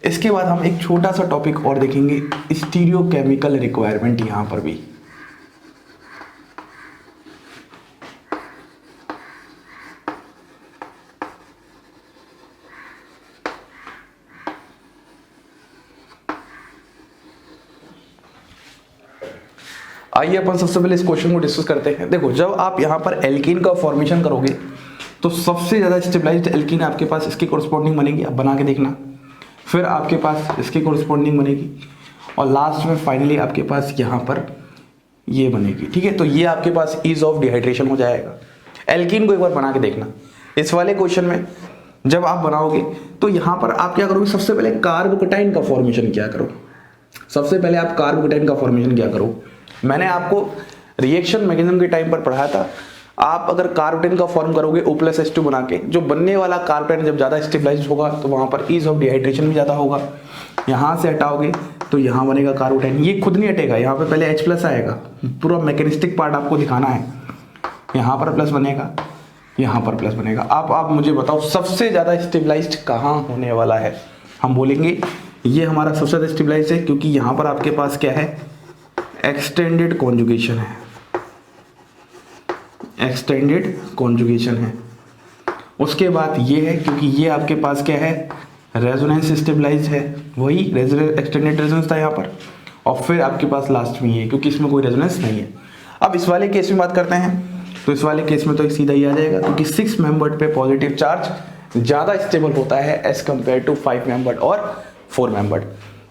इसके बाद हम एक छोटा सा टॉपिक और देखेंगे, स्टीरियोकेमिकल रिक्वायरमेंट। यहां पर भी आइए अपन सबसे पहले इस क्वेश्चन को डिस्कस करते हैं। देखो जब आप यहाँ पर एल्कीन का फॉर्मेशन करोगे तो सबसे ज़्यादा स्टेबलाइज्ड एल्कीन आपके पास इसके कोरस्पॉन्डिंग बनेगी, अब बना के देखना। फिर आपके पास इसके कोरस्पॉन्डिंग बनेगी और लास्ट में फाइनली आपके पास यहाँ पर ये बनेगी, ठीक है। तो ये आपके पास ईज ऑफ डिहाइड्रेशन हो जाएगा। एल्कीन को एक बार बना के देखना। इस वाले क्वेश्चन में जब आप बनाओगे तो यहाँ पर आप क्या करोगे, सबसे पहले कार्बोकेटाइन का फॉर्मेशन क्या करो, सबसे पहले आप कार्बोकेटाइन का फॉर्मेशन क्या करो। मैंने आपको रिएक्शन मैकेनिज्म के टाइम पर पढ़ाया था, आप अगर कार्बोकेटाइन का फॉर्म करोगे O+H2 बना के, जो बनने वाला कार्बोकेटाइन जब ज़्यादा स्टेबलाइज होगा तो वहाँ पर ईज ऑफ डिहाइड्रेशन भी ज़्यादा होगा। यहाँ से हटाओगे तो यहाँ बनेगा कार्बोकेटाइन, ये खुद नहीं हटेगा, यहाँ पे पहले H+ आएगा, पूरा मैकेनिस्टिक पार्ट आपको दिखाना है। यहाँ पर प्लस बनेगा, यहाँ पर प्लस बनेगा। आप मुझे बताओ सबसे ज़्यादा स्टेबलाइज्ड कहाँ होने वाला है। हम बोलेंगे ये हमारा सबसे ज़्यादा स्टेबलाइज्ड है क्योंकि यहाँ पर आपके पास क्या है, एक्सटेंडेड कॉन्जुगेशन है, एक्सटेंडेड कॉन्जुगेशन है। उसके बाद ये है क्योंकि ये आपके पास क्या है, रेजोनेंस स्टेबलाइज है, वही एक्सटेंडेड रेजोनेंस था यहाँ पर। और फिर आपके पास लास्ट में ये, क्योंकि इसमें कोई रेजोनेंस नहीं है। अब इस वाले केस में बात करते हैं, तो इस वाले केस में तो एक सीधा ही आ जाएगा क्योंकि 6 मेंबर्ड पे पॉजिटिव चार्ज ज़्यादा स्टेबल होता है एज कम्पेयर टू 5 मेंबर्ड और 4 मेंबर्ड।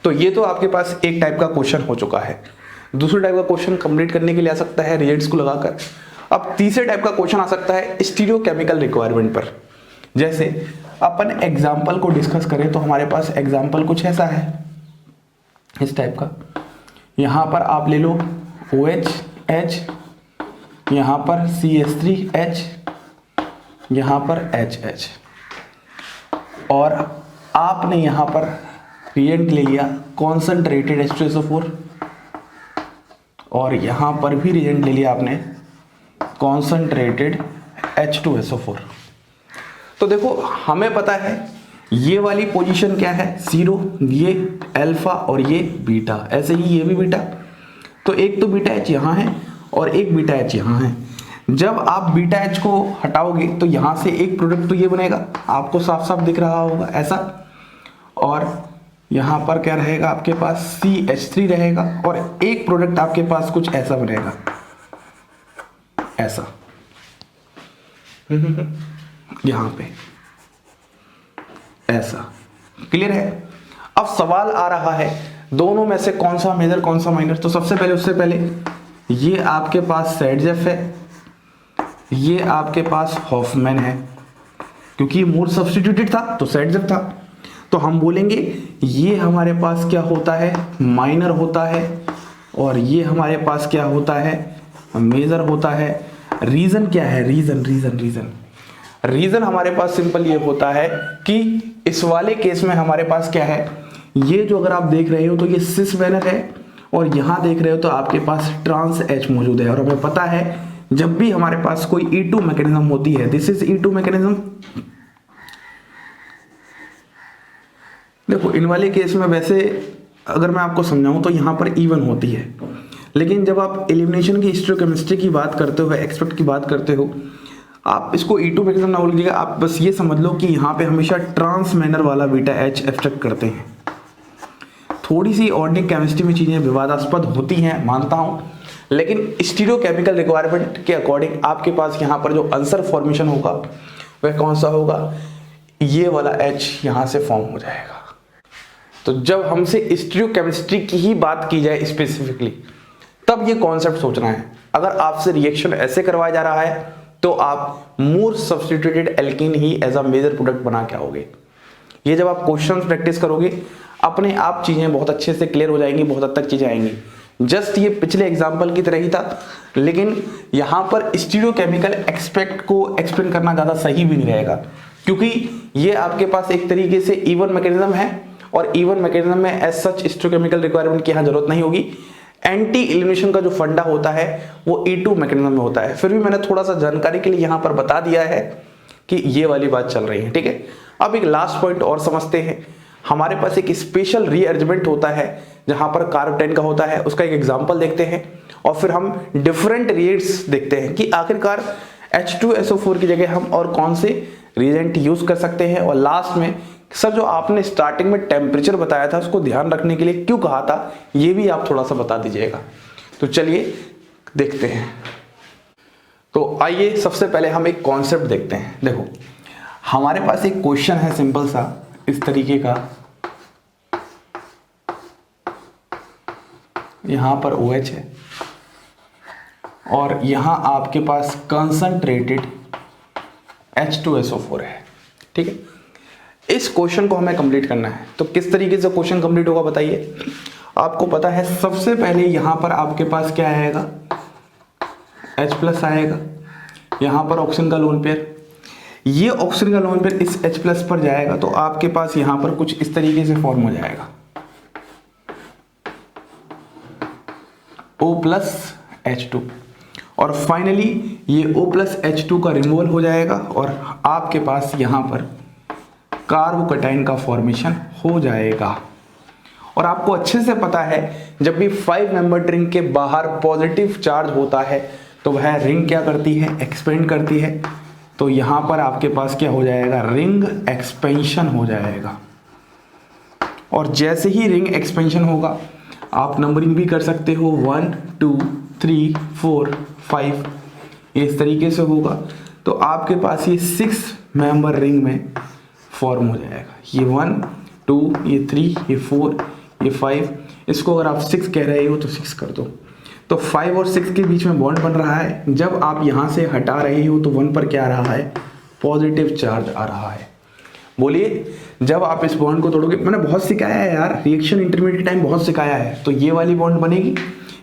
तो ये तो आपके पास एक टाइप का क्वेश्चन हो चुका है। दूसरे टाइप का क्वेश्चन कंप्लीट करने के लिए आ सकता है रिएजेंट्स को लगाकर। अब तीसरे टाइप का क्वेश्चन आ सकता है स्टीरियोकेमिकल रिक्वायरमेंट पर। जैसे अपन एग्जाम्पल को डिस्कस करें तो हमारे पास एग्जाम्पल कुछ ऐसा है, इस टाइप का। यहाँ पर आप ले लो OH, यहाँ पर CH3H, यहाँ पर HH, और आपने यहाँ पर रिएजेंट ले लिया कॉन्सनट्रेटेड H2SO4, और यहाँ पर भी रिएजेंट ले लिया आपने कॉन्सनट्रेटेड H2SO4। तो देखो हमें पता है ये वाली पोजीशन क्या है, 0, ये अल्फा और ये बीटा, ऐसे ही ये भी बीटा। तो एक तो बीटा H यहाँ है और एक बीटा H यहाँ है। जब आप बीटा H को हटाओगे तो यहाँ से एक प्रोडक्ट तो ये बनेगा, आपको साफ साफ दिख रहा होगा ऐसा, और यहाँ पर क्या रहेगा आपके पास CH3 रहेगा, और एक प्रोडक्ट आपके पास कुछ ऐसा बनेगा, ऐसा यहाँ पे ऐसा। क्लियर है। अब सवाल आ रहा है दोनों में से कौन सा मेजर कौन सा माइनर। तो सबसे पहले उससे पहले ये आपके पास सेडजेफ है, ये आपके पास हॉफमैन है, क्योंकि मूर सब्स्टिट्यूटेड था तो सेडजेफ था। तो हम बोलेंगे ये हमारे पास क्या होता है, माइनर होता है, और ये हमारे पास क्या होता है, मेजर होता है। रीजन क्या है, रीजन हमारे पास सिंपल ये होता है कि इस वाले केस में हमारे पास क्या है, ये जो अगर आप देख रहे हो तो ये सिस मैनर है, और यहां देख रहे हो तो आपके पास ट्रांस H मौजूद है। और हमें पता है जब भी हमारे पास कोई E2 मैकेनिज्म होती है, दिस इज E2 मैकेनिज्म। देखो इन वाले केस में वैसे अगर मैं आपको समझाऊं तो यहां पर E1 होती है, लेकिन जब आप एलिमिनेशन की स्टीरियोकेमिस्ट्री की बात करते हो, एक्सपेक्ट की बात करते हो, आप इसको E2 मैकेनिज्म ना बोलिएगा, आप बस ये समझ लो कि यहाँ पे हमेशा ट्रांस मैनर वाला बीटा H एक्सट्रैक्ट करते हैं। थोड़ी सी ऑर्गेनिक केमिस्ट्री में चीज़ें विवादास्पद होती हैं, मानता हूँ, लेकिन स्टीरियोकेमिकल रिक्वायरमेंट के अकॉर्डिंग आपके पास यहाँ पर जो आंसर फॉर्मेशन होगा वह कौन सा होगा, ये वाला H यहाँ से फॉर्म हो जाएगा। तो जब हमसे स्टीरियोकेमिस्ट्री की ही बात की जाए स्पेसिफिकली, तब ये कॉन्सेप्ट सोचना है। अगर आपसे रिएक्शन ऐसे करवाया जा रहा है तो आप मूर सब्स्टिट्यूटेड एल्कीन ही एज अ मेजर प्रोडक्ट बना के आओगे। ये जब आप क्वेश्चन प्रैक्टिस करोगे अपने आप चीजें बहुत अच्छे से क्लियर हो जाएंगी, बहुत हद तक चीजें आएंगी। जस्ट ये पिछले एग्जाम्पल की तरह ही था, लेकिन यहाँ पर स्टीरियोकेमिकल एक्सपेक्ट को एक्सप्लेन करना ज्यादा सही भी नहीं रहेगा, क्योंकि ये आपके पास एक तरीके से E1 मैकेनिज्म है, और E1 मैकेनिज्म में एज सच स्टीरियोकेमिकल रिक्वायरमेंट की यहाँ जरूरत नहीं होगी। एंटी एलिमिनेशन का जो फंडा होता है वो E2 मैकेनिज्म में होता है। फिर भी मैंने थोड़ा सा जानकारी के लिए यहाँ पर बता दिया है कि ये वाली बात चल रही है, ठीक है। अब एक लास्ट पॉइंट और समझते हैं। हमारे पास एक स्पेशल रीअरेंजमेंट होता है जहां पर कार्बोटेन का होता है, उसका एक एग्जांपल देखते हैं, और फिर हम डिफरेंट रिएजेंट्स देखते हैं कि आखिरकार H2SO4 की जगह हम और कौन से रिएजेंट यूज कर सकते हैं। और लास्ट में सर जो आपने स्टार्टिंग में टेम्परेचर बताया था उसको ध्यान रखने के लिए क्यों कहा था, ये भी आप थोड़ा सा बता दीजिएगा। तो चलिए देखते हैं। तो आइए सबसे पहले हम एक कॉन्सेप्ट देखते हैं। देखो हमारे पास एक क्वेश्चन है सिंपल सा इस तरीके का, यहां पर OH है और यहां आपके पास कंसंट्रेटेड H2SO4 है, ठीक है। इस क्वेश्चन को हमें कंप्लीट करना है। तो किस तरीके से क्वेश्चन कंप्लीट होगा बताइए। आपको पता है सबसे पहले यहां पर आपके पास क्या आएगा, H+ आएगा, यहां पर ऑक्सीजन का लोन पेयर, ये ऑक्सीजन का लोन पेयर इस H+ पर जाएगा तो आपके पास यहां पर कुछ इस तरीके से फॉर्म हो जाएगा, O+H2, और फाइनली ये O+H2 का रिमूवल हो जाएगा और आपके पास यहां पर कार्बोकैटायन का फॉर्मेशन हो जाएगा। और आपको अच्छे से पता है जब भी 5 मेंबर रिंग के बाहर पॉजिटिव चार्ज होता है तो वह रिंग क्या करती है, एक्सपेंड करती है। तो यहां पर आपके पास क्या हो जाएगा, रिंग एक्सपेंशन हो जाएगा। और जैसे ही रिंग एक्सपेंशन होगा आप नंबरिंग भी कर सकते हो, 1 2 3 4 5 इस तरीके से होगा। तो आपके पास ये 6 मेंबर रिंग में फॉर्म हो जाएगा। ये 1 2 ये 3 ये 4 ये 5, इसको अगर आप 6 कह रहे हो तो 6 कर दो। तो 5 और 6 के बीच में बॉन्ड बन रहा है। जब आप यहाँ से हटा रहे हो तो 1 पर क्या आ रहा है, पॉजिटिव चार्ज आ रहा है। बोलिए जब आप इस बॉन्ड को तोड़ोगे, मैंने बहुत सिखाया है यार, रिएक्शन इंटरमीडिएट टाइम बहुत सिखाया है। तो ये वाली बॉन्ड बनेगी,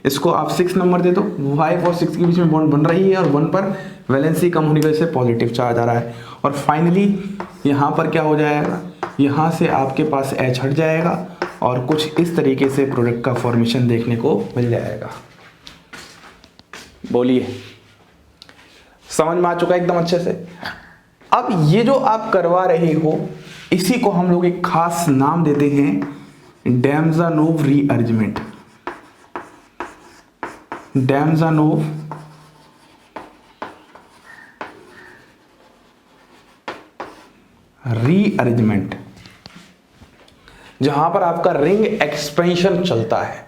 इसको आप 6 नंबर दे दो, 5 और 6 के बीच में बॉन्ड बन रही है और 1 पर वैलेंसी कम होने की वजह से पॉजिटिव चार्ज आ रहा है। और फाइनली यहाँ पर क्या हो जाएगा, यहाँ से आपके पास H हट जाएगा और कुछ इस तरीके से प्रोडक्ट का फॉर्मेशन देखने को मिल जाएगा। बोलिए समझ में आ चुका है एकदम अच्छे से। अब ये जो आप करवा रहे हो इसी को हम लोग एक खास नाम देते हैं डैमजानोव रीअरेंजमेंट। डैमजानोव रीअरेंजमेंट, जहां पर आपका रिंग एक्सपेंशन चलता है।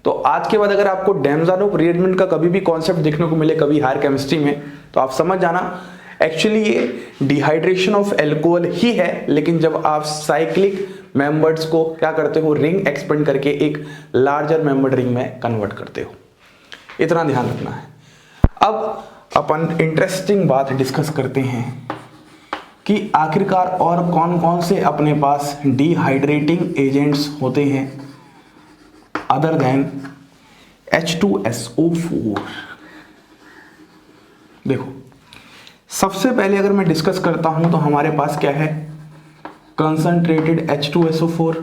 तो आज के बाद अगर आपको डैमजानोव रीअरेंजमेंट का कभी भी कॉन्सेप्ट देखने को मिले कभी हायर केमिस्ट्री में, तो आप समझ जाना एक्चुअली ये डिहाइड्रेशन ऑफ एल्कोहल ही है, लेकिन जब आप साइक्लिक मेंबर्स को क्या करते हो, रिंग एक्सपेंड करके एक लार्जर मेंबर रिंग में कन्वर्ट करते हो। इतना ध्यान रखना है। अब अपन इंटरेस्टिंग बात डिस्कस करते हैं कि आखिरकार और कौन कौन से अपने पास डिहाइड्रेटिंग एजेंट्स होते हैं अदर देन H2SO4। देखो सबसे पहले अगर मैं डिस्कस करता हूं तो हमारे पास क्या है, कंसंट्रेटेड H2SO4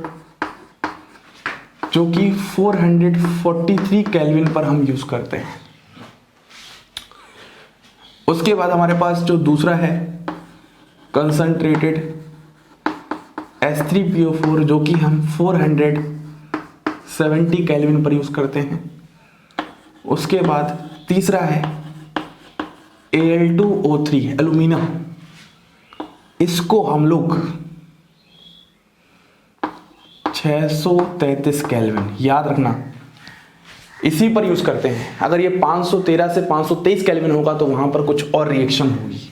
जो कि 443 केल्विन पर हम यूज करते हैं। उसके बाद हमारे पास जो दूसरा है कंसंट्रेटेड H3PO4 जो कि हम 470 केल्विन पर यूज करते हैं। उसके बाद तीसरा है Al2O3 एल्यूमिनियम, इसको हम लोग 633 केल्विन, याद रखना इसी पर यूज करते हैं। अगर ये 513 से 523 केल्विन होगा तो वहां पर कुछ और रिएक्शन होगी।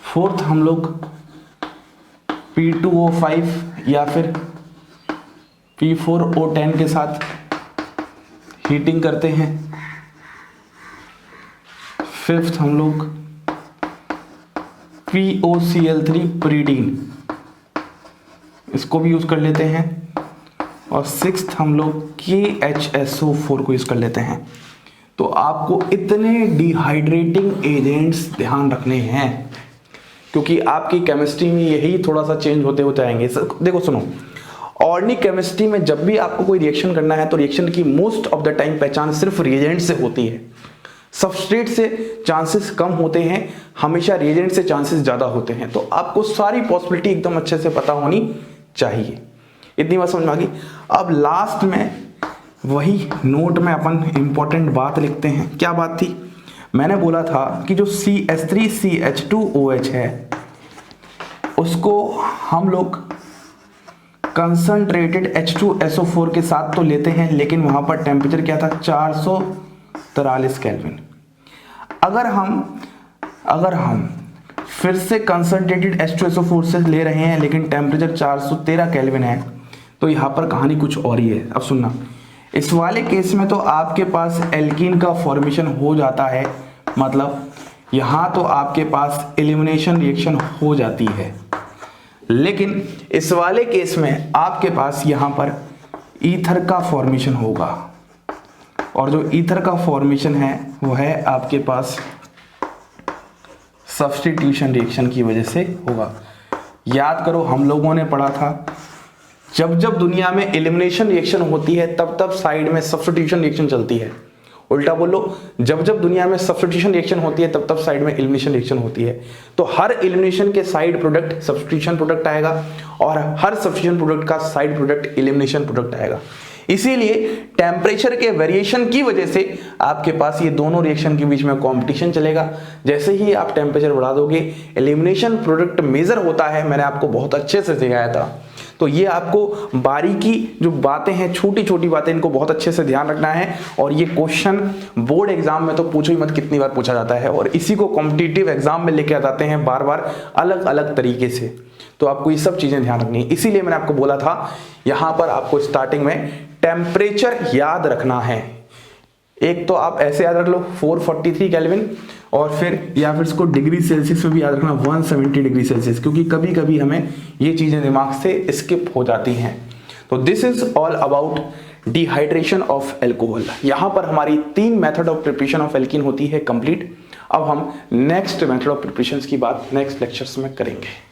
फोर्थ हम लोग P2O5 या फिर P4O10 के साथ हीटिंग करते हैं। फिफ्थ हम लोग POCl3 प्रीडीन, इसको भी यूज कर लेते हैं। और सिक्स्थ हम लोग KHSO4 को यूज कर लेते हैं। तो आपको इतने डिहाइड्रेटिंग एजेंट्स ध्यान रखने हैं क्योंकि आपकी केमिस्ट्री में यही थोड़ा सा चेंज होते होते आएंगे। देखो सुनो, ऑर्गेनिक केमिस्ट्री में जब भी आपको कोई रिएक्शन करना है तो रिएक्शन की मोस्ट ऑफ द टाइम पहचान सिर्फ रिएजेंट से होती है। सबस्ट्रेट से चांसेस कम होते हैं, हमेशा रिएजेंट से चांसेस ज्यादा होते हैं। तो आपको सारी पॉसिबिलिटी एकदम अच्छे से पता होनी चाहिए। इतनी बात समझ में आ गई। अब लास्ट में वही नोट में अपन इंपॉर्टेंट बात लिखते हैं। क्या बात थी, मैंने बोला था कि जो CH3CH2OH है उसको हम लोग कंसंट्रेटेड H2SO4 के साथ तो लेते हैं, लेकिन वहां पर टेम्परेचर क्या था, 443 केल्विन। अगर हम फिर से कंसंट्रेटेड H2SO4 से ले रहे हैं लेकिन टेम्परेचर 413 केल्विन है तो यहाँ पर कहानी कुछ और ही है। अब सुनना, इस वाले केस में तो आपके पास एल्कीन का फॉर्मेशन हो जाता है, मतलब यहाँ तो आपके पास एलिमिनेशन रिएक्शन हो जाती है। लेकिन इस वाले केस में आपके पास यहां पर ईथर का फॉर्मेशन होगा, और जो ईथर का फॉर्मेशन है वो है आपके पास सब्स्टिट्यूशन रिएक्शन की वजह से होगा। याद करो हम लोगों ने पढ़ा था जब जब दुनिया में एलिमिनेशन रिएक्शन होती है तब तब साइड में सब्स्टिट्यूशन रिएक्शन चलती है। उल्टा बोलो, जब जब दुनिया में सब्स्टिट्यूशन रिएक्शन होती है तब तब साइड में एलिमिनेशन रिएक्शन होती है। तो हर एलिमिनेशन के साइड प्रोडक्ट सब्स्टिट्यूशन प्रोडक्ट आएगा और हर सब्स्टिट्यूशन प्रोडक्ट का साइड प्रोडक्ट एलिमिनेशन प्रोडक्ट आएगा। इसीलिए टेम्परेचर के वेरिएशन की वजह से आपके पास ये दोनों रिएक्शन के बीच में कंपटीशन चलेगा। जैसे ही आप टेम्परेचर बढ़ा दोगे एलिमिनेशन प्रोडक्ट मेजर होता है, मैंने आपको बहुत अच्छे से सिखाया था। तो ये आपको बारीकी जो बातें हैं, छोटी छोटी बातें, इनको बहुत अच्छे से ध्यान रखना है। और ये क्वेश्चन बोर्ड एग्जाम में तो पूछो ही मत कितनी बार पूछा जाता है, और इसी को कॉम्पिटिटिव एग्जाम में लेके आ जाते हैं बार बार अलग अलग तरीके से। तो आपको ये सब चीजें ध्यान रखनी है। इसीलिए मैंने आपको बोला था यहां पर आपको स्टार्टिंग में टेम्परेचर याद रखना है। एक तो आप ऐसे याद रख लो 443 केल्विन, और फिर या फिर इसको डिग्री सेल्सियस में भी याद रखना 170 डिग्री सेल्सियस, क्योंकि कभी कभी हमें ये चीजें दिमाग से स्किप हो जाती हैं। तो this is all about dehydration of alcohol. यहां पर हमारी 3 method of preparation of alkene होती है कंप्लीट। अब हम नेक्स्ट मेथड ऑफ प्रिपरेशन की बात नेक्स्ट लेक्चर्स में करेंगे।